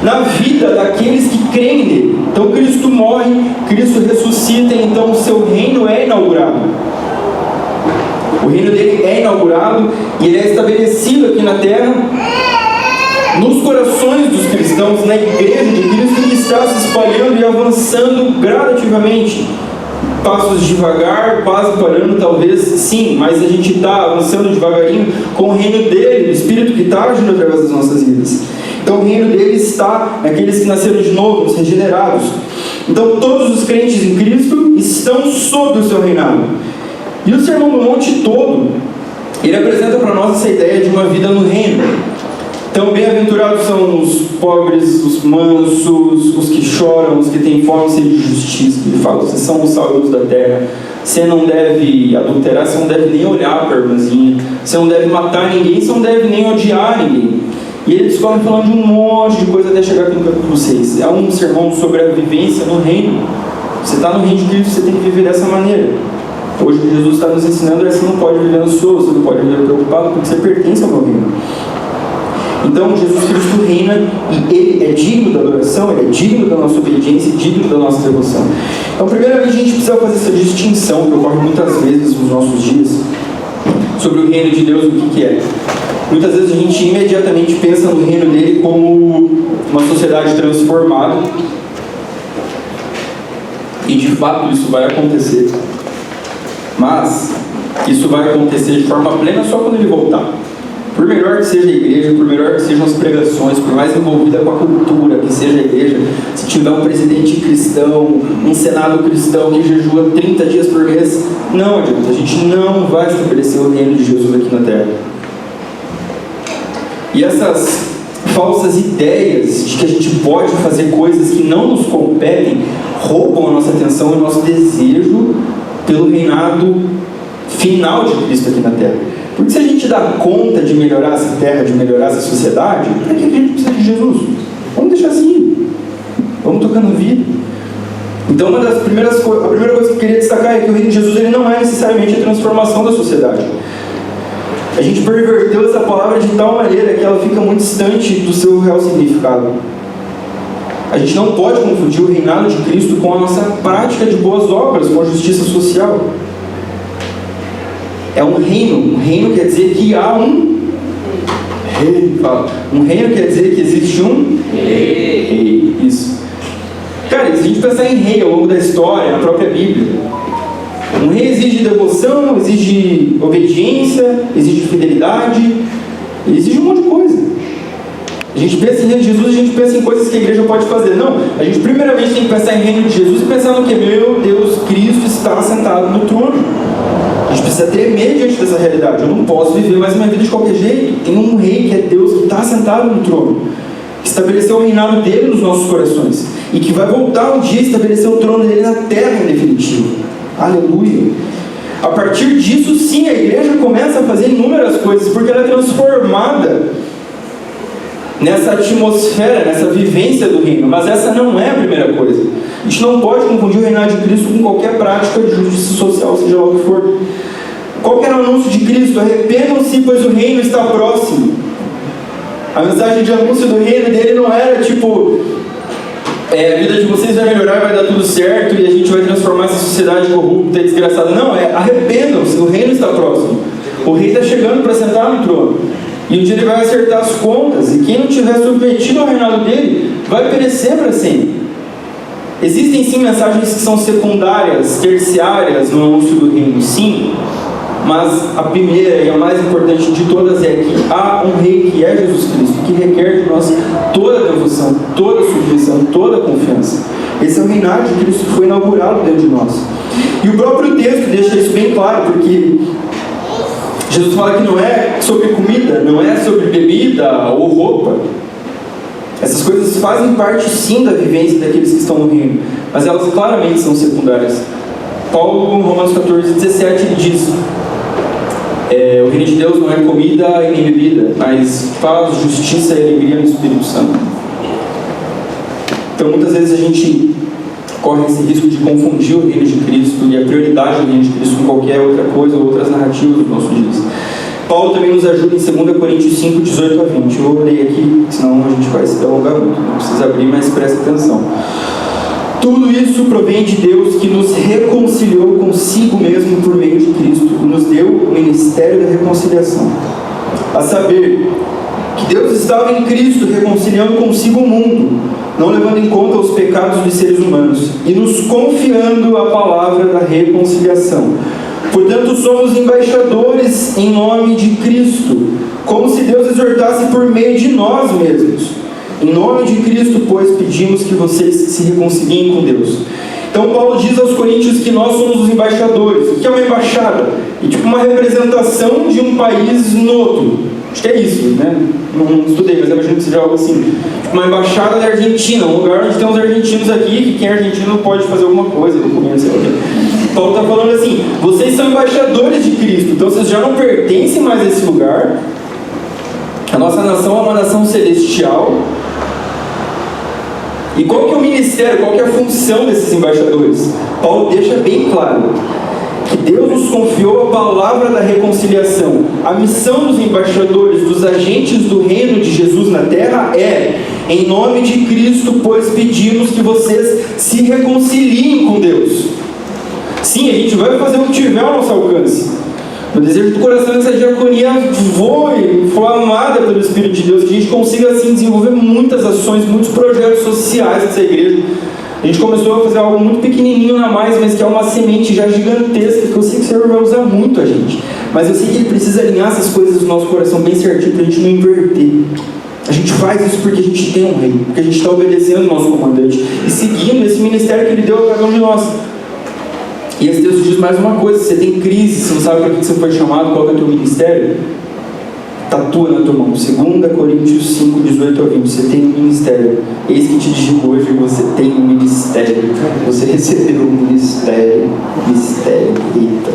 na vida daqueles que creem nele. Então Cristo morre, Cristo ressuscita, e então o seu reino é inaugurado. O reino dele é inaugurado e ele é estabelecido aqui na terra, nos corações dos cristãos, na igreja de Cristo, que está se espalhando e avançando gradativamente. Passos devagar, quase parando, talvez sim, mas a gente está avançando devagarinho com o reino dele, o Espírito que está agindo através das nossas vidas. Então o reino dele está naqueles que nasceram de novo, os regenerados. Então todos os crentes em Cristo estão sob o seu reinado. E o Sermão do Monte todo, ele apresenta para nós essa ideia de uma vida no reino. Então, bem-aventurados são os pobres, os mansos, os que choram, os que têm fome e sede de justiça. Ele fala: vocês são os sal e luz da terra. Você não deve adulterar, você não deve nem olhar para a irmãzinha, você não deve matar ninguém, você não deve nem odiar ninguém. E ele discorre falando de um monte de coisa até chegar aqui no capítulo 6. É um sermão sobre a vivência no reino. Você está no reino de Cristo, você tem que viver dessa maneira. Hoje o que Jesus está nos ensinando é: você não pode viver ansioso, você não pode viver preocupado, porque você pertence ao meu reino. Então Jesus Cristo reina e Ele é digno da adoração, Ele é digno da nossa obediência e digno da nossa devoção. Então, primeiramente, a gente precisa fazer essa distinção que ocorre muitas vezes nos nossos dias sobre o reino de Deus e o que é. Muitas vezes a gente imediatamente pensa no reino dele como uma sociedade transformada, e de fato isso vai acontecer, mas isso vai acontecer de forma plena só quando ele voltar. Por melhor que seja a igreja, por melhor que sejam as pregações, por mais envolvida com a cultura que seja a igreja, se tiver um presidente cristão, um senado cristão que jejua 30 dias por mês, não adianta, a gente não vai estabelecer o reino de Jesus aqui na terra. E essas falsas ideias de que a gente pode fazer coisas que não nos competem roubam a nossa atenção e o nosso desejo pelo reinado final de Cristo aqui na terra. Porque se a gente dá conta de melhorar essa terra, de melhorar essa sociedade, para que a gente precisa de Jesus? Vamos deixar assim. Vamos tocando a vida. Então a primeira coisa que eu queria destacar é que o reino de Jesus ele não é necessariamente a transformação da sociedade. A gente perverteu essa palavra de tal maneira que ela fica muito distante do seu real significado. A gente não pode confundir o reinado de Cristo com a nossa prática de boas obras, com a justiça social. É um reino quer dizer que há um rei. Um reino quer dizer que existe um rei. Isso. Cara, se a gente pensar em rei ao longo da história, na própria Bíblia, um rei exige devoção, exige obediência, exige fidelidade, exige um monte de coisa. A gente pensa em reino de Jesus, a gente pensa em coisas que a igreja pode fazer. Não, a gente primeiramente tem que pensar em reino de Jesus e pensar no que? Meu Deus, Cristo está sentado no trono. A gente precisa tremer diante dessa realidade. Eu não posso viver mais uma vida de qualquer jeito. Tem um rei que é Deus, que está sentado no trono, que estabeleceu o reinado dele nos nossos corações e que vai voltar um dia a estabelecer o trono dele na terra em definitivo. Aleluia! A partir disso, sim, a igreja começa a fazer inúmeras coisas, porque ela é transformada nessa atmosfera, nessa vivência do reino. Mas essa não é a primeira coisa. A gente não pode confundir o reinado de Cristo com qualquer prática de justiça social, seja lá o que for. Qual que era o anúncio de Cristo? Arrependam-se, pois o reino está próximo. A mensagem de anúncio do reino dele não era tipo, a vida de vocês vai melhorar, vai dar tudo certo e a gente vai transformar essa sociedade corrupta e desgraçada. Não, arrependam-se, o reino está próximo. O rei está chegando para sentar no trono. E um dia ele vai acertar as contas, e quem não tiver submetido ao reinado dele vai perecer para sempre. Existem sim mensagens que são secundárias, terciárias no anúncio do reino, sim, mas a primeira e a mais importante de todas é que há um rei que é Jesus Cristo, que requer de nós toda a devoção, toda a submissão, toda a confiança. Esse é o reinado de Cristo que foi inaugurado dentro de nós. E o próprio texto deixa isso bem claro, porque Jesus fala que não é sobre comida, não é sobre bebida ou roupa. Essas coisas fazem parte sim da vivência daqueles que estão no reino, mas elas claramente são secundárias. Paulo, em Romanos 14, 17, ele diz: o reino de Deus não é comida e nem bebida, mas paz, justiça e alegria no Espírito Santo. Então muitas vezes a gente corre esse risco de confundir o reino de Cristo e a prioridade do reino de Cristo com qualquer outra coisa ou outras narrativas dos nossos dias. Paulo também nos ajuda em 2 Coríntios 5, 18 a 20. Eu vou ler aqui, senão a gente vai se delongar muito. Não precisa abrir, mas presta atenção. Tudo isso provém de Deus, que nos reconciliou consigo mesmo por meio de Cristo e nos deu o ministério da reconciliação. A saber, que Deus estava em Cristo reconciliando consigo o mundo, não levando em conta os pecados dos seres humanos, e nos confiando a palavra da reconciliação. Portanto, somos embaixadores em nome de Cristo, como se Deus exortasse por meio de nós mesmos. Em nome de Cristo, pois, pedimos que vocês se reconciliem com Deus. Então Paulo diz aos coríntios que nós somos os embaixadores. O que é uma embaixada? É tipo uma representação de um país no outro. Acho que é isso, né? Não estudei, mas imagino que seja algo assim. Uma embaixada da Argentina, um lugar onde tem uns argentinos aqui, que quem é argentino pode fazer alguma coisa, documento, sei lá o quê. Paulo está falando assim: vocês são embaixadores de Cristo, então vocês já não pertencem mais a esse lugar. A nossa nação é uma nação celestial. E qual que é o ministério, qual que é a função desses embaixadores? Paulo deixa bem claro que Deus nos confiou a palavra da reconciliação. A missão dos embaixadores, dos agentes do reino de Jesus na terra é: em nome de Cristo, pois pedimos que vocês se reconciliem com Deus. Sim, a gente vai fazer o que tiver ao nosso alcance. O desejo do coração é que essa diaconia voe, inflamada pelo Espírito de Deus, que a gente consiga assim desenvolver muitas ações, muitos projetos sociais dessa igreja. A gente começou a fazer algo muito pequenininho na mais, mas que é uma semente já gigantesca, que eu sei que o Senhor vai usar muito a gente. Mas eu sei que Ele precisa alinhar essas coisas do nosso coração bem certinho, para a gente não inverter. A gente faz isso porque a gente tem um rei, porque a gente está obedecendo o nosso comandante e seguindo esse ministério que Ele deu a cada um de nós. E esse texto diz mais uma coisa: você tem crise, você não sabe para que você foi chamado, qual é o teu ministério? Tatua na tua mão, 2 Coríntios 5, 18 a 20, você tem um ministério. Eis que te digo hoje, você tem um ministério. Você recebeu um ministério. Eita.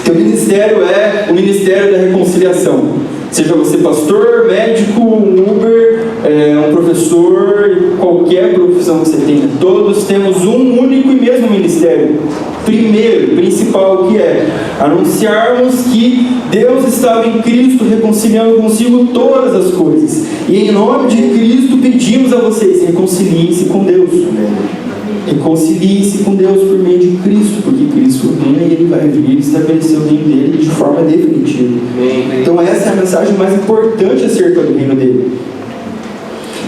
Teu ministério é o ministério da reconciliação. Seja você pastor, médico, um Uber, um professor, qualquer profissão que você tenha, todos temos um único e mesmo ministério. Primeiro, principal, que é anunciarmos que Deus estava em Cristo reconciliando consigo todas as coisas. E em nome de Cristo pedimos a vocês: reconciliem-se com Deus. Reconciliem-se com Deus por meio de Cristo, porque Cristo reina e Ele vai vir estabelecer o reino dele de forma definitiva. Então essa é a mensagem mais importante acerca do reino dele.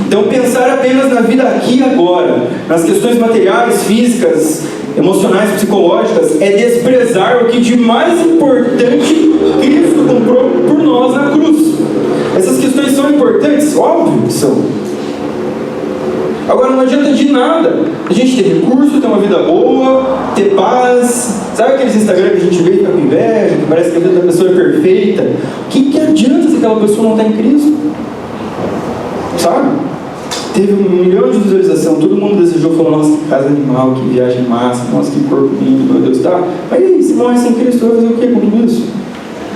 Então pensar apenas na vida aqui e agora, nas questões materiais, físicas, emocionais, psicológicas, é desprezar o que de mais importante Cristo comprou por nós na cruz. Essas questões são importantes? Óbvio que são. Agora, não adianta de nada a gente ter recurso, ter uma vida boa, ter paz. Sabe aqueles Instagram que a gente vê e fica com inveja, que parece que a vida da pessoa é perfeita? O que adianta se aquela pessoa não está em Cristo? Sabe? Teve 1 milhão de visualização, todo mundo desejou, falou, nossa, que casa animal, que viagem massa, nossa, que corpo lindo, meu Deus, tá? Mas e aí, se morre sem Cristo, vai fazer o que com tudo isso?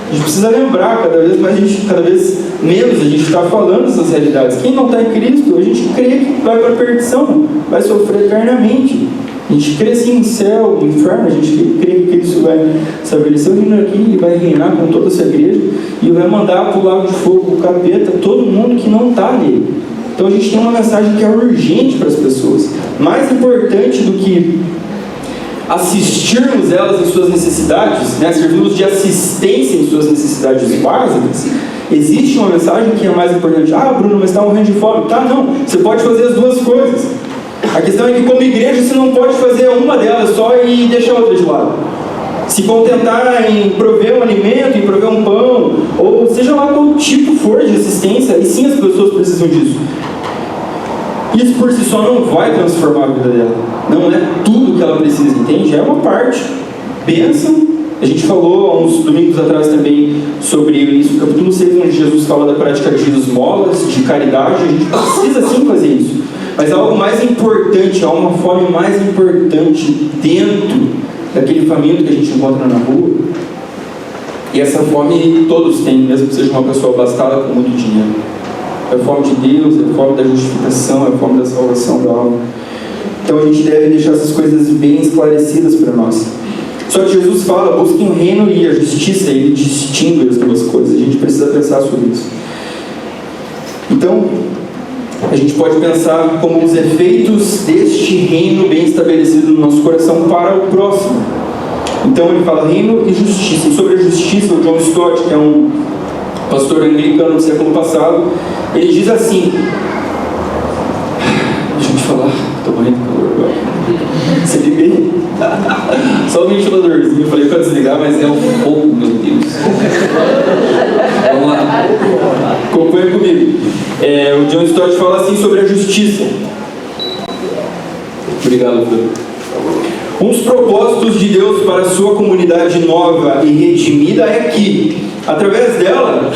A gente precisa lembrar, cada vez menos a gente está falando dessas realidades. Quem não está em Cristo, a gente crê que vai para a perdição, vai sofrer eternamente. A gente crê sim em céu, no inferno, a gente crê que Cristo vai estabelecer o reino aqui e vai reinar com toda essa igreja e vai mandar para o lago de fogo, o capeta, todo mundo que não está nele. Então a gente tem uma mensagem que é urgente para as pessoas. Mais importante do que assistirmos elas em suas necessidades, né, servirmos de assistência em suas necessidades básicas, existe uma mensagem que é mais importante. Ah, Bruno, mas está morrendo de fome. Tá, não. Você pode fazer as duas coisas. A questão é que como igreja você não pode fazer uma delas só e deixar a outra de lado. Se contentar em prover um alimento, em prover um pão, ou seja lá qual tipo for de assistência, e sim as pessoas precisam disso. Isso por si só não vai transformar a vida dela. Não é tudo que ela precisa, entende? É uma parte. Bênção. A gente falou há uns domingos atrás também sobre isso, no capítulo 6, onde Jesus fala da prática de esmolas, de caridade. A gente precisa sim fazer isso. Mas há algo mais importante, há uma fome mais importante dentro daquele faminto que a gente encontra na rua. E essa fome todos têm, mesmo que seja uma pessoa abastada com muito dinheiro. É a fome de Deus, é a fome da justificação, é a fome da salvação da alma. Então a gente deve deixar essas coisas bem esclarecidas para nós. Só que Jesus fala, busquem o reino e a justiça, ele distingue as duas coisas. A gente precisa pensar sobre isso. Então, a gente pode pensar como os efeitos deste reino bem estabelecido no nosso coração para o próximo. Então ele fala reino e justiça. E sobre a justiça, o John Stott, que é um pastor anglicano do século passado, ele diz assim, deixa eu te falar, estou morrendo de calor agora. Você liga aí? Só o ventiladorzinho, eu falei para desligar, mas é um fogo, meu Deus. Vamos lá, acompanha comigo. O John Stott fala assim sobre a justiça. Obrigado, Bruno. Um dos propósitos de Deus para a sua comunidade nova e redimida é que, através dela,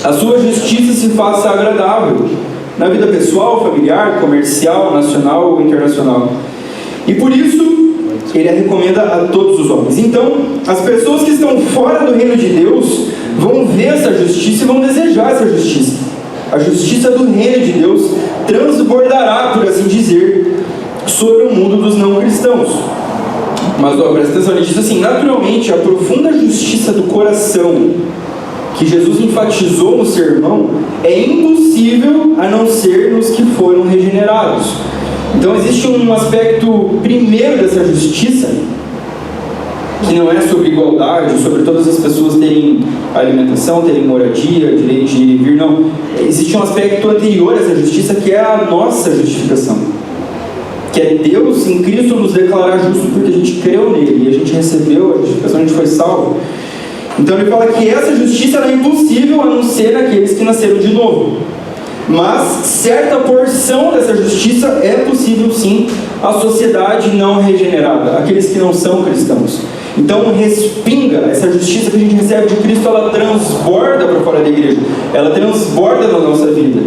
a sua justiça se faça agradável na vida pessoal, familiar, comercial, nacional ou internacional. E por isso, ele a recomenda a todos os homens. Então, as pessoas que estão fora do reino de Deus vão ver essa justiça e vão desejar essa justiça. A justiça do reino de Deus transbordará, por assim dizer, sobre o mundo dos não cristãos. Mas, presta atenção, ele diz assim, naturalmente, a profunda justiça do coração que Jesus enfatizou no sermão é impossível a não ser nos que foram regenerados. Então existe um aspecto primeiro dessa justiça, que não é sobre igualdade, sobre todas as pessoas terem alimentação, terem moradia, direito de ir e vir, não. Existe um aspecto anterior a essa justiça, que é a nossa justificação. Que é Deus em Cristo nos declarar justo porque a gente creu nele, e a gente recebeu a justificação, a gente foi salvo. Então ele fala que essa justiça é impossível a não ser naqueles que nasceram de novo. Mas certa porção dessa justiça é possível sim à sociedade não regenerada, aqueles que não são cristãos. Então respinga, essa justiça que a gente recebe de Cristo, ela transborda para fora da igreja, ela transborda na nossa vida,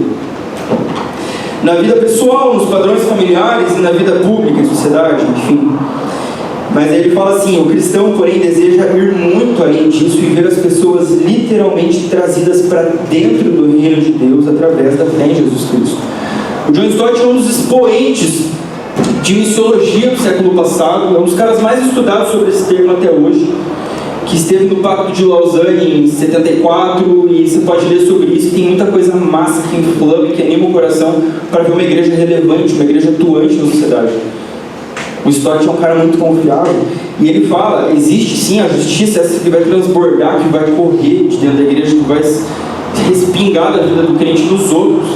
na vida pessoal, nos padrões familiares e na vida pública, em sociedade, enfim. Mas ele fala assim, o cristão, porém, deseja ir muito além disso e ver as pessoas literalmente trazidas para dentro do reino de Deus através da fé em Jesus Cristo. O John Stott é um dos expoentes de missiologia do século passado, é um dos caras mais estudados sobre esse termo até hoje, que esteve no Pacto de Lausanne em 74, e você pode ler sobre isso, tem muita coisa massa que inflama, que anima o coração para ver uma igreja relevante, uma igreja atuante na sociedade. O Stott é um cara muito confiável, e ele fala, existe sim a justiça, essa que vai transbordar, que vai correr de dentro da igreja, que vai respingar da vida do crente nos outros,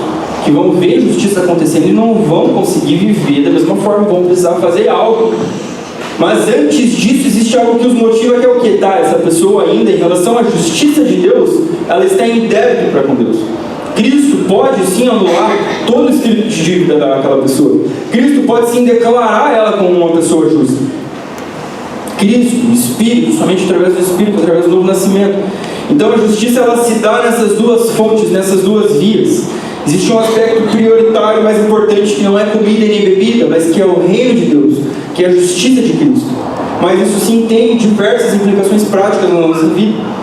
que vão ver a justiça acontecendo e não vão conseguir viver da mesma forma, vão precisar fazer algo Mas antes disso existe algo que os motiva, que é o que? Tá, essa pessoa ainda, em relação à justiça de Deus, ela está em débito para com Deus. Cristo pode sim anular todo o espírito de dívida daquela pessoa. Cristo pode sim declarar ela como uma pessoa justa. Cristo, o Espírito, somente através do Espírito, através do novo nascimento. Então a justiça ela se dá nessas duas fontes, nessas duas vias. Existe um aspecto prioritário mais importante que não é comida nem bebida, mas que é o reino de Deus, que é a justiça de Cristo. Mas isso sim tem diversas implicações práticas na nossa vida.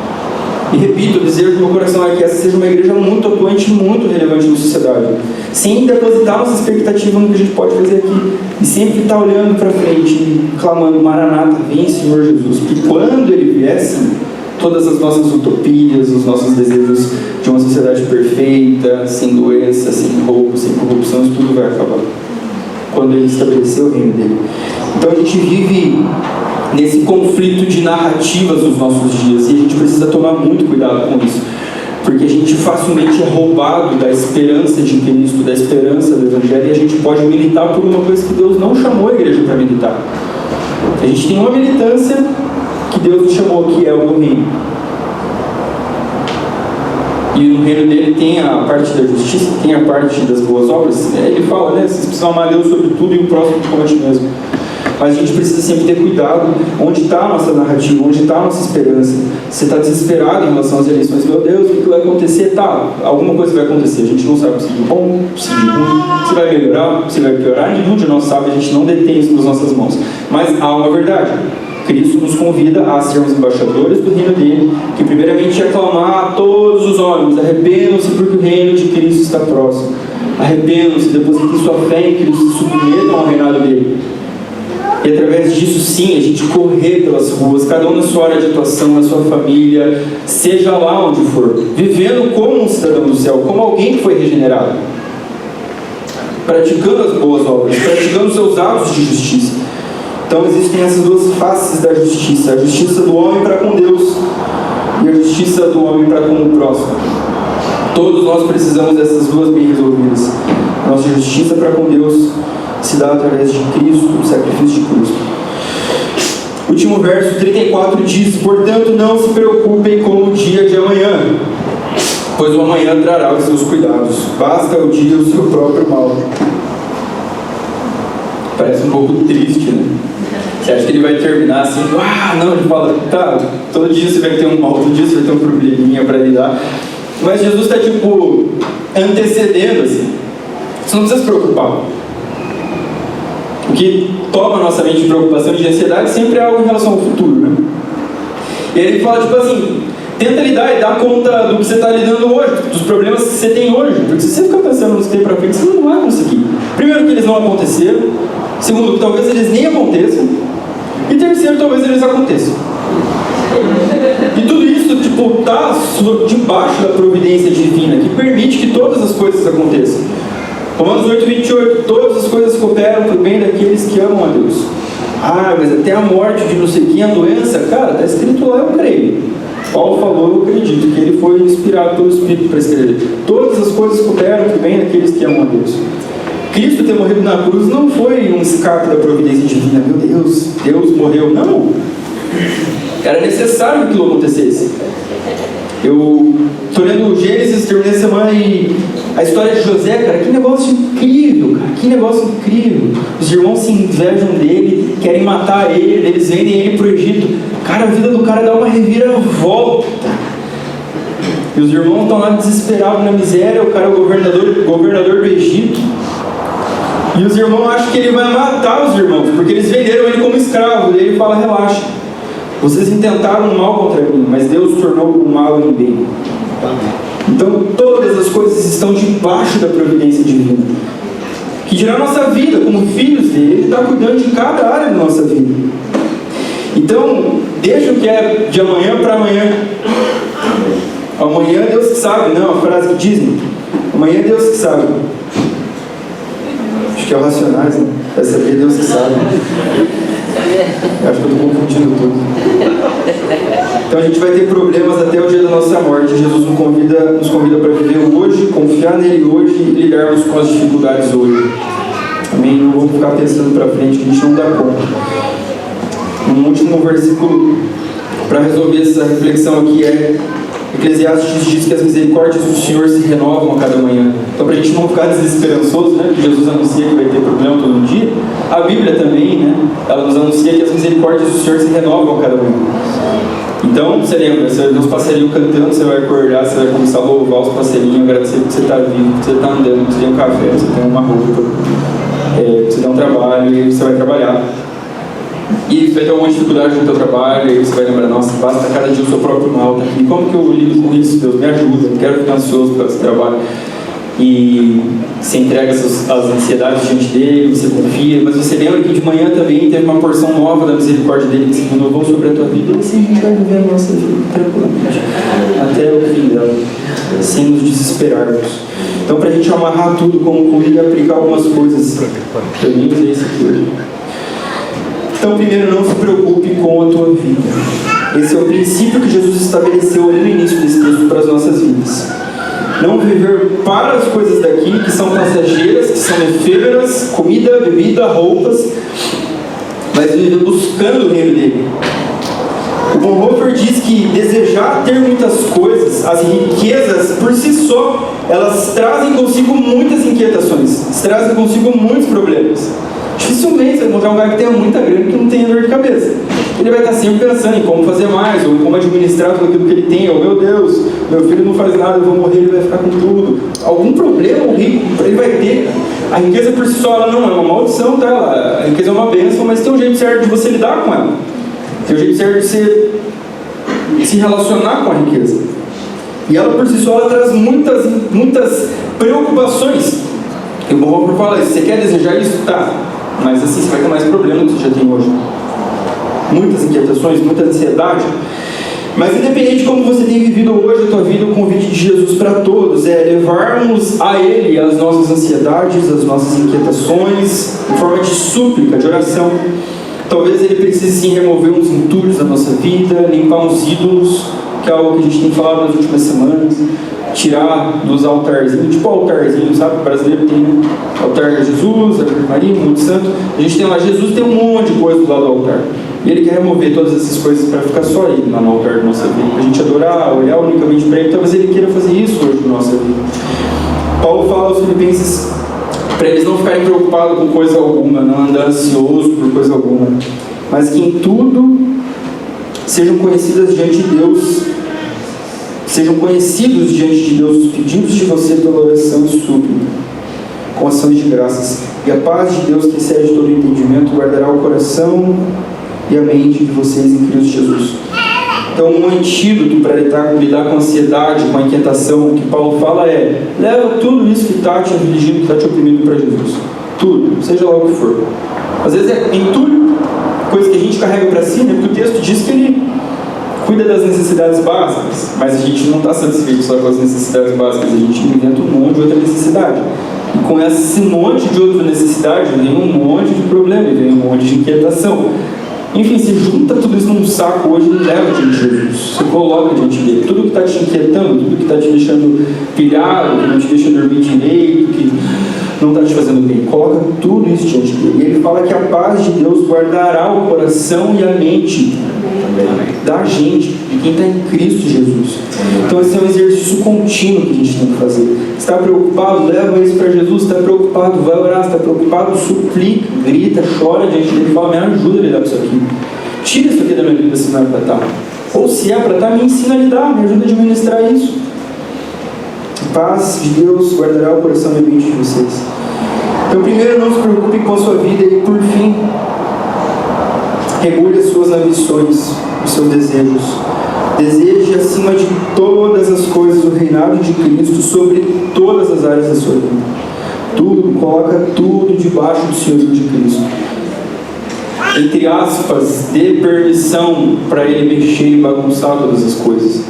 E repito, o desejo do meu coração é que essa seja uma igreja muito atuante, muito relevante na sociedade. Sem depositar nossa expectativa no que a gente pode fazer aqui. E sempre estar olhando para frente, clamando: Maranata, vem Senhor Jesus. E quando Ele vier, sim, todas as nossas utopias, os nossos desejos de uma sociedade perfeita, sem doença, sem roubo, sem corrupção, isso tudo vai acabar. Quando Ele estabelecer o reino dele. Então a gente vive nesse conflito de narrativas nos nossos dias, e a gente precisa tomar muito cuidado com isso, porque a gente facilmente é roubado da esperança de Cristo, da esperança do Evangelho, e a gente pode militar por uma coisa que Deus não chamou a igreja para militar. A gente tem uma militância que Deus nos chamou, que é o do reino. E no reino dele tem a parte da justiça, tem a parte das boas obras. Ele fala, né? Vocês precisam amar Deus sobre tudo e o próximo como a ti mesmo. Mas a gente precisa sempre ter cuidado onde está a nossa narrativa, onde está a nossa esperança. Você está desesperado em relação às eleições, meu Deus, o que vai acontecer? Tá, alguma coisa vai acontecer, a gente não sabe se de bom, se de ruim, se vai melhorar, se vai piorar, nenhum de nós sabe, a gente não detém isso nas nossas mãos. Mas há uma verdade: Cristo nos convida a sermos embaixadores do reino dele, que primeiramente é clamar a todos os homens: arrependam-se porque o reino de Cristo está próximo. Arrependam-se, depositem sua fé em Cristo, se submetam ao reinado dele. E através disso, sim, a gente correr pelas ruas, cada um na sua área de atuação, na sua família, seja lá onde for, vivendo como um cidadão do céu, como alguém que foi regenerado, praticando as boas obras, praticando seus atos de justiça. Então existem essas duas faces da justiça: a justiça do homem para com Deus e a justiça do homem para com o próximo. Todos nós precisamos dessas duas bem resolvidas. A nossa justiça para com Deus se dá através de Cristo, do sacrifício de Cristo. Último verso 34 diz: portanto não se preocupem com o dia de amanhã, pois o amanhã trará os seus cuidados. Basta o dia o seu próprio mal. Parece um pouco triste, né? Você acha que ele vai terminar assim? Não, ele fala, tá, todo dia você vai ter um mal, todo dia você vai ter um probleminha para lidar. Mas Jesus está antecedendo assim. Você não precisa se preocupar. O que toma a nossa mente de preocupação e de ansiedade sempre é algo em relação ao futuro, né? E ele fala assim: tenta lidar e dar conta do que você está lidando hoje, dos problemas que você tem hoje. Porque se você ficar pensando no que tem para frente, você não vai conseguir. Primeiro, que eles não aconteceram. Segundo, que talvez eles nem aconteçam. E terceiro, talvez eles aconteçam. E tudo isso está debaixo da providência divina, que permite que todas as coisas aconteçam. Romanos 8:28, todas as coisas cooperam para o bem daqueles que amam a Deus. Mas até a morte de não sei quem, a doença, cara, está escrito lá, eu creio. Paulo falou, eu acredito, que ele foi inspirado pelo Espírito para escrever. Todas as coisas cooperam para o bem daqueles que amam a Deus. Cristo ter morrido na cruz não foi um escape da providência divina. Meu Deus, Deus morreu. Não. Era necessário que aquilo acontecesse. Eu estou lendo Gênesis, terminei a semana, e a história de José, cara, que negócio incrível, cara, que negócio incrível. Os irmãos se invejam dele, querem matar ele, eles vendem ele para o Egito. Cara, a vida do cara dá uma reviravolta. E os irmãos estão lá desesperados na miséria, o cara é o governador do Egito. E os irmãos acham que ele vai matar os irmãos, porque eles venderam ele como escravo. E ele fala: relaxa, vocês intentaram um mal contra mim, mas Deus tornou o mal em bem. Então todas as coisas estão debaixo da providência divina, que dirá a nossa vida como filhos dele. Ele está cuidando de cada área da nossa vida. Então deixa o que é de amanhã para amanhã. Amanhã é Deus que sabe. Não, a frase que dizem: amanhã é Deus que sabe. Acho que é o Racionais, né? Vai saber Deus que sabe. Acho que eu estou confundindo tudo. Então a gente vai ter problemas até o dia da nossa morte. Jesus nos convida para viver hoje, confiar nele hoje e lidarmos com as dificuldades hoje. Amém? Não vamos ficar pensando para frente, que a gente não dá conta. Um último versículo para resolver essa reflexão aqui é Eclesiastes diz que as misericórdias do Senhor se renovam a cada manhã. Então, para a gente não ficar desesperançoso, né, que Jesus anuncia que vai ter problema todo dia, a Bíblia também, né, ela nos anuncia que as misericórdias do Senhor se renovam a cada manhã. Então, você lembra, você vai ver os passarinhos cantando, você vai acordar, você vai começar a louvar os passarinhos, agradecer que você está vivo, que você está andando, que você tem um café, que você tem uma roupa, que você tem um trabalho e você vai trabalhar. E você vai ter uma dificuldade no seu trabalho, e você vai lembrar, nossa, basta cada dia o seu próprio mal, tá aqui. Como que eu lido com isso? Deus me ajuda, não quero ficar ansioso para esse trabalho. E você entrega as ansiedades diante dele, você confia, mas você lembra que de manhã também teve uma porção nova da misericórdia dele que se renovou sobre a tua vida, e assim a gente vai viver a nossa vida tranquilamente, até o fim dela, sem nos desesperarmos. Então, para a gente amarrar tudo, concluir e aplicar algumas coisas, eu nem usei isso aqui hoje. Então, primeiro, não se preocupe com a tua vida. Esse é o princípio que Jesus estabeleceu ali no início desse texto para as nossas vidas. Não viver para as coisas daqui, que são passageiras, que são efêmeras, comida, bebida, roupas, mas viver buscando o reino dele. O Bonhoeffer diz que desejar ter muitas coisas, as riquezas por si só, elas trazem consigo muitas inquietações, trazem consigo muitos problemas. Dificilmente você vai encontrar um cara que tenha muita grana que não tenha dor de cabeça. Ele vai estar sempre pensando em como fazer mais, ou como administrar tudo aquilo que ele tem, ou meu Deus, meu filho não faz nada, eu vou morrer, ele vai ficar com tudo. Algum problema o rico ele vai ter. A riqueza por si só ela não é uma maldição, tá? A riqueza é uma bênção, mas tem um jeito certo de você lidar com ela. Tem um jeito certo de você se relacionar com a riqueza. E ela por si só ela traz muitas preocupações. E o Bonhoeffer fala, se você quer desejar isso, tá. Mas assim você vai ter mais problema do que você já tem hoje. Muitas inquietações, muita ansiedade. Mas independente de como você tem vivido hoje a tua vida, o convite de Jesus para todos é levarmos a Ele as nossas ansiedades, as nossas inquietações, em forma de súplica, de oração. Talvez Ele precise sim remover uns entulhos da nossa vida, limpar uns ídolos, que é algo que a gente tem falado nas últimas semanas. Tirar dos altarzinhos, tipo altarzinho, sabe? O brasileiro tem altar de Jesus, a Virgem Maria, o Monte Santo. A gente tem lá, Jesus tem um monte de coisa do lado do altar. E Ele quer remover todas essas coisas para ficar só Ele lá no altar da nossa vida. Para a gente adorar, olhar unicamente para Ele. Talvez Ele queira fazer isso hoje na nossa vida. Paulo fala aos Filipenses para eles não ficarem preocupados com coisa alguma, não andar ansioso por coisa alguma, mas que em tudo sejam conhecidos diante de Deus os pedidos de você pela oração e súplica, com ações de graças. E a paz de Deus, que excede todo o entendimento, guardará o coração e a mente de vocês em Cristo Jesus. Então, um antídoto para lidar com a ansiedade, com a inquietação, o que Paulo fala é: leva tudo isso que está te afligindo, que está te oprimindo para Jesus. Tudo, seja lá o que for. Às vezes é entulho, coisa que a gente carrega para si, né? Porque o texto diz que ele cuida das necessidades básicas, mas a gente não está satisfeito só com as necessidades básicas, a gente inventa um monte de outra necessidade. E com esse monte de outra necessidade, vem um monte de problema, vem um monte de inquietação. Enfim, você junta tudo isso num saco hoje e leva diante de Jesus. Você coloca diante dele. Tudo que está te inquietando, tudo que está te deixando pilhado, que não te deixa dormir direito, que não está te fazendo bem. Coloca tudo isso diante dele. E ele fala que a paz de Deus guardará o coração e a mente da gente, de quem está em Cristo Jesus. Então esse é um exercício contínuo que a gente tem que fazer. Está preocupado? Leva isso para Jesus. Está preocupado? Vai orar. Está preocupado? Suplica, grita, chora diante dele. Fala, me ajuda a lidar com isso aqui. Tira isso aqui da minha vida se não é para estar. Ou se é para estar, me ensina a lidar, me ajuda a administrar isso. A paz de Deus guardará o coração e a mente de vocês. Então primeiro, não se preocupe com a sua vida. E por fim, regule as suas ambições, os seus desejos. Deseje acima de todas as coisas o reinado de Cristo sobre todas as áreas da sua vida. Tudo, coloca tudo debaixo do senhorio de Cristo. Entre aspas, dê permissão para Ele mexer e bagunçar todas as coisas.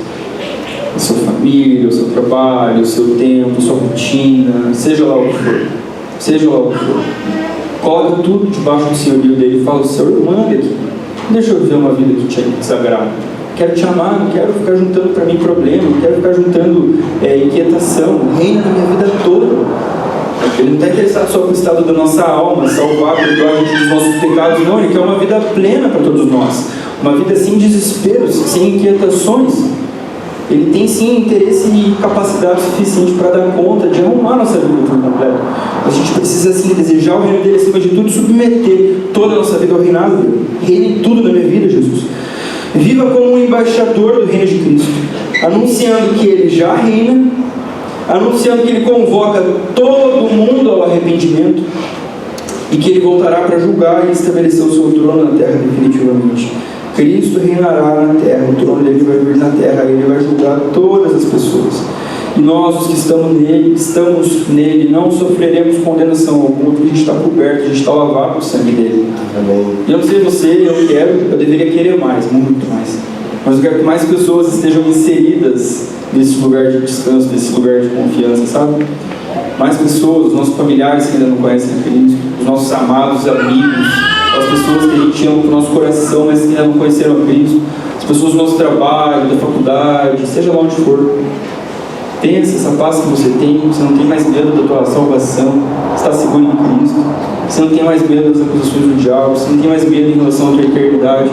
A sua família, o seu trabalho, o seu tempo, a sua rotina, seja lá o que for. Seja lá o que for. Coloca tudo debaixo do senhorio dele e fala: Senhor, manda aqui. Deixa eu viver uma vida que te desagrada. Quero te amar, não quero ficar juntando para mim problema, não quero ficar juntando inquietação. Reina na minha vida toda. Ele não está interessado só no estado da nossa alma, salvar, perdoar a gente dos nossos pecados, não. Ele quer uma vida plena para todos nós. Uma vida sem desesperos, sem inquietações. Ele tem sim interesse e capacidade suficiente para dar conta de arrumar nossa vida por completo. A gente precisa sim desejar o reino dele acima de tudo, submeter toda a nossa vida ao reinado dele. Reine tudo na minha vida, Jesus. Viva como um embaixador do reino de Cristo, anunciando que ele já reina, anunciando que ele convoca todo mundo ao arrependimento e que ele voltará para julgar e estabelecer o seu trono na terra definitivamente. Cristo reinará na terra, o trono dele vai vir na terra, e ele vai julgar todas as pessoas. E nós, os que estamos nele, não sofreremos condenação alguma, porque a gente está coberto, a gente está lavado com o sangue dele. Amém. E eu não sei você, eu deveria querer mais, muito mais. Mas eu quero que mais pessoas estejam inseridas nesse lugar de descanso, nesse lugar de confiança, sabe? Mais pessoas, os nossos familiares que ainda não conhecem a Cristo, os nossos amados amigos, as pessoas que a gente ama com o nosso coração, mas que ainda não conheceram a Cristo, as pessoas do nosso trabalho, da faculdade, seja lá onde for. Pensa essa paz que você não tem mais medo da tua salvação, você está seguro em Cristo, você não tem mais medo das acusações do diabo, você não tem mais medo em relação à tua eternidade.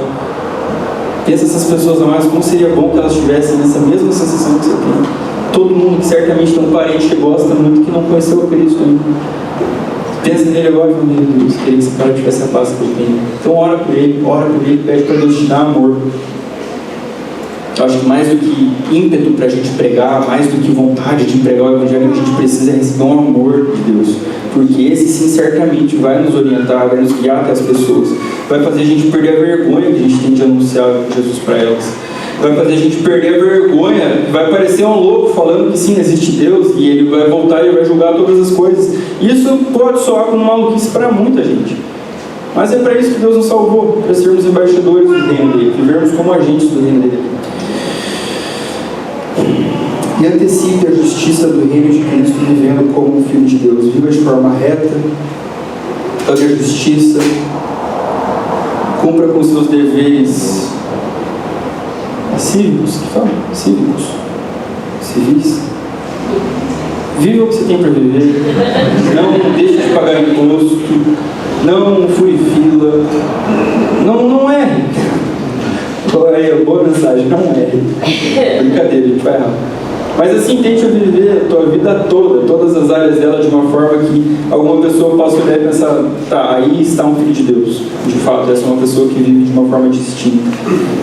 Pensa essas pessoas amadas, como seria bom que elas tivessem essa mesma sensação que você tem. Todo mundo que certamente tem um parente que gosta muito, que não conheceu a Cristo ainda. Pensa nele agora, meu Deus, queria que esse cara tivesse a paz que eu tenho. Então ora por ele, pede para Deus te dar amor. Eu acho que mais do que ímpeto para a gente pregar, mais do que vontade de pregar o Evangelho, a gente precisa receber um amor de Deus. Porque esse sim certamente vai nos orientar, vai nos guiar até as pessoas. Vai fazer a gente perder a vergonha que a gente tem de anunciar Jesus para elas. Vai fazer a gente perder a vergonha, vai parecer um louco falando que sim, existe Deus e ele vai voltar e vai julgar todas as coisas. Isso pode soar como maluquice para muita gente. Mas é para isso que Deus nos salvou, para sermos embaixadores do reino dele, vivermos como agentes do reino dele. E antecipe a justiça do reino de Cristo, vivendo como um filho de Deus. Viva de forma reta, ame a justiça, cumpra com seus deveres cívicos, civis. Viva o que você tem para viver, não deixe de pagar imposto, não fure fila, não erre. Aí, boa mensagem, não erre. Brincadeira, a gente vai errar. Mas assim, tente viver a tua vida toda, todas as áreas dela, de uma forma que alguma pessoa possa olhar e pensar, tá, aí está um filho de Deus. De fato, essa é uma pessoa que vive de uma forma distinta.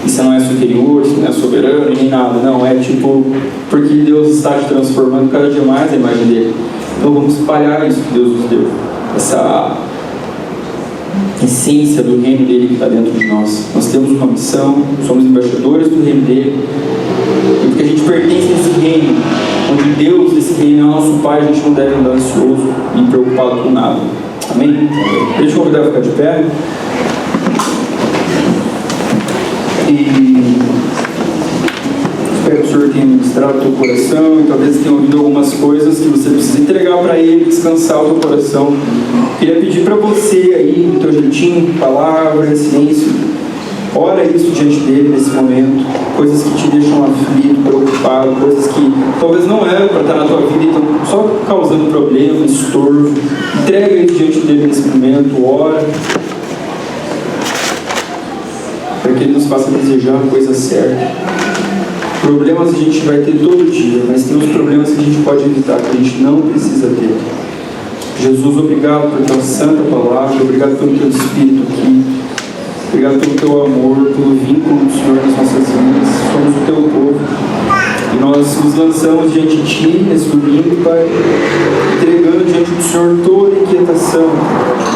E você não é superior, você não é soberano, nem nada. Não, é tipo, porque Deus está te transformando cada dia mais a imagem dele. Então vamos espalhar isso que Deus nos deu. Essa essência do reino dele que está dentro de nós. Nós temos uma missão, somos embaixadores do reino dele. E porque a gente pertence a esse reino, onde Deus, esse reino é o nosso Pai, a gente não deve andar ansioso e preocupado com nada. Amém? Deixa eu convidar a ficar de pé. E espero que o Senhor tenha ministrado o teu coração e talvez tenha ouvido algumas coisas que você precisa entregar para Ele, descansar o teu coração. Queria pedir para você aí, no teu jeitinho, palavra, silêncio, ora isso diante dele nesse momento, coisas que te deixam aflito, preocupado, coisas que talvez não eram para estar na tua vida e estão só causando problema, estorvo. Entrega isso diante dele nesse momento, ora, para que ele nos faça desejar a coisa certa. Problemas a gente vai ter todo dia, mas tem uns problemas que a gente pode evitar, que a gente não precisa ter. Jesus, obrigado por tua santa palavra, obrigado pelo teu Espírito aqui, obrigado pelo teu amor, pelo vínculo do Senhor nas nossas vidas. Somos o teu povo e nós nos lançamos diante de ti nesse domingo, Pai, entregando diante do Senhor toda inquietação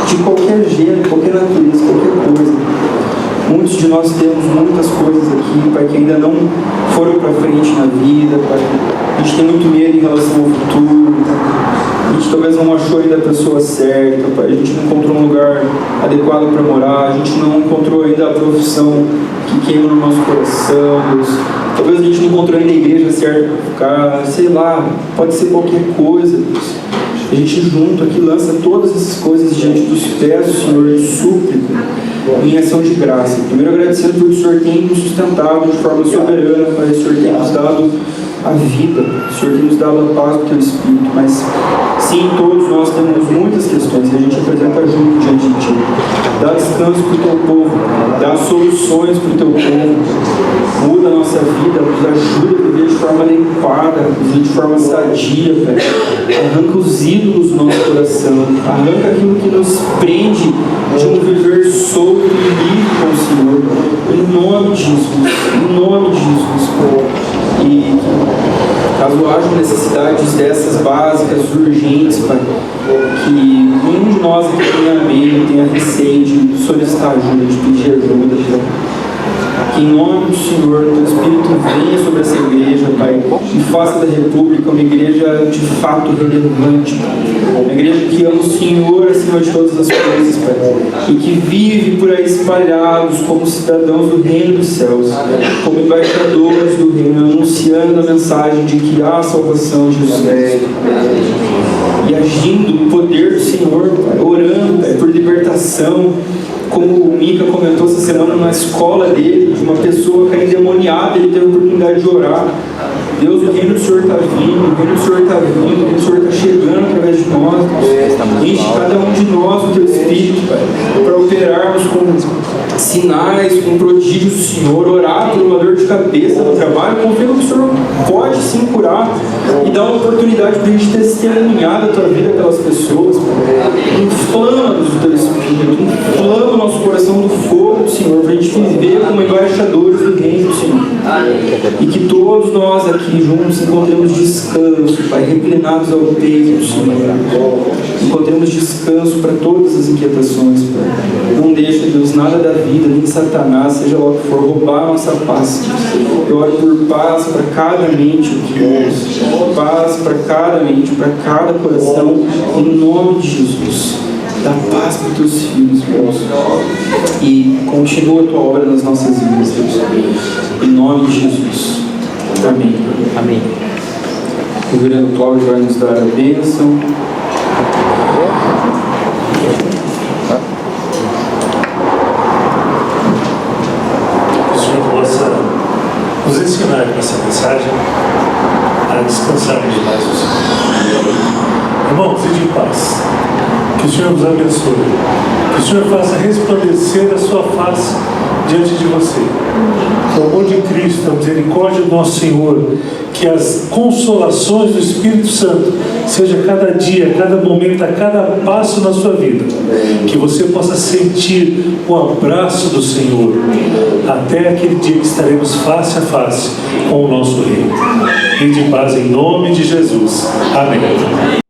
de qualquer gênero, qualquer natureza, qualquer coisa. Muitos de nós temos muitas coisas aqui, Pai, que ainda não foram para frente na vida, Pai. A gente tem muito medo em relação ao futuro. A gente talvez não achou ainda a pessoa certa, Pai. A gente não encontrou um lugar adequado para morar. A gente não encontrou ainda a profissão que queima no nosso coração, Deus. Talvez a gente não encontrou ainda a igreja certa para ficar, sei lá, pode ser qualquer coisa, Deus. A gente junto aqui lança todas essas coisas diante dos pés do Senhor em súplica, em ação de graça. Primeiro agradecendo porque o Senhor tem nos sustentado de forma soberana, Pai. O Senhor tem nos dado a vida, o Senhor tem nos dado a paz do Teu Espírito, mas sim, todos nós temos muitas questões que a gente apresenta junto diante de Ti. Dá descanso para o Teu povo, dá soluções para o Teu povo, muda a nossa vida, nos ajuda a viver de forma adequada, viver de forma sadia, Pai. Arranca os ídolos do nosso coração, arranca aquilo que nos prende de um viver solto e livre com o Senhor, em nome de Jesus, Pai. E caso haja necessidades dessas básicas, urgentes, Pai, que nenhum de nós aqui tenha medo, tenha receio de solicitar ajuda, de pedir ajuda, Pai. Que em nome do Senhor, Teu Espírito venha sobre essa igreja, Pai, e faça da República uma igreja de fato relevante, Pai. Uma igreja que ama o Senhor acima de todas as coisas, Pai, e que vive por aí espalhados como cidadãos do reino dos céus, como embaixadores do reino, anunciando a mensagem de que há salvação em Jesus, e agindo no poder do Senhor, Pai, orando, Pai, por libertação, como o Mica comentou essa semana na escola dele, de uma pessoa que era endemoniada, ele teve a oportunidade de orar. Deus, o reino do Senhor está vindo, o reino do Senhor está vindo, o reino do Senhor está chegando através de nós. Enche cada um de nós o Teu Espírito, Pai, para operarmos com sinais, com prodígios do Senhor, orar por uma dor de cabeça no trabalho, confiando que o Senhor pode sim curar e dar uma oportunidade para a gente testemunhar da Tua vida aquelas pessoas. Inflama-nos o Teu Espírito, inflama o nosso coração do fogo do Senhor, para a gente viver como embaixadores do reino do Senhor. E que todos nós aqui juntos encontremos descanso, Pai, reclinados ao peito do Senhor. Encontremos descanso para todas as inquietações, Pai. Não deixa, Deus, nada da vida, nem Satanás, seja lá o que for, roubar a nossa paz. Eu oro por paz para cada mente aqui, paz para cada mente, para cada coração, em nome de Jesus. Dá paz para os Teus filhos, Deus. E continua a Tua obra nas nossas vidas, Deus. Em nome de Jesus. Amém. Amém. O reverendo Cláudio vai nos dar a bênção. Que o Senhor possa nos ensinar com essa mensagem a descansarmos mais no Senhor. Irmãos, e de paz. Que o Senhor nos abençoe. Que o Senhor faça resplandecer a sua face diante de você. Que o amor de Cristo, a misericórdia do nosso Senhor, que as consolações do Espírito Santo seja cada dia, cada momento, a cada passo na sua vida. Que você possa sentir o abraço do Senhor até aquele dia que estaremos face a face com o nosso Rei. E de paz em nome de Jesus. Amém.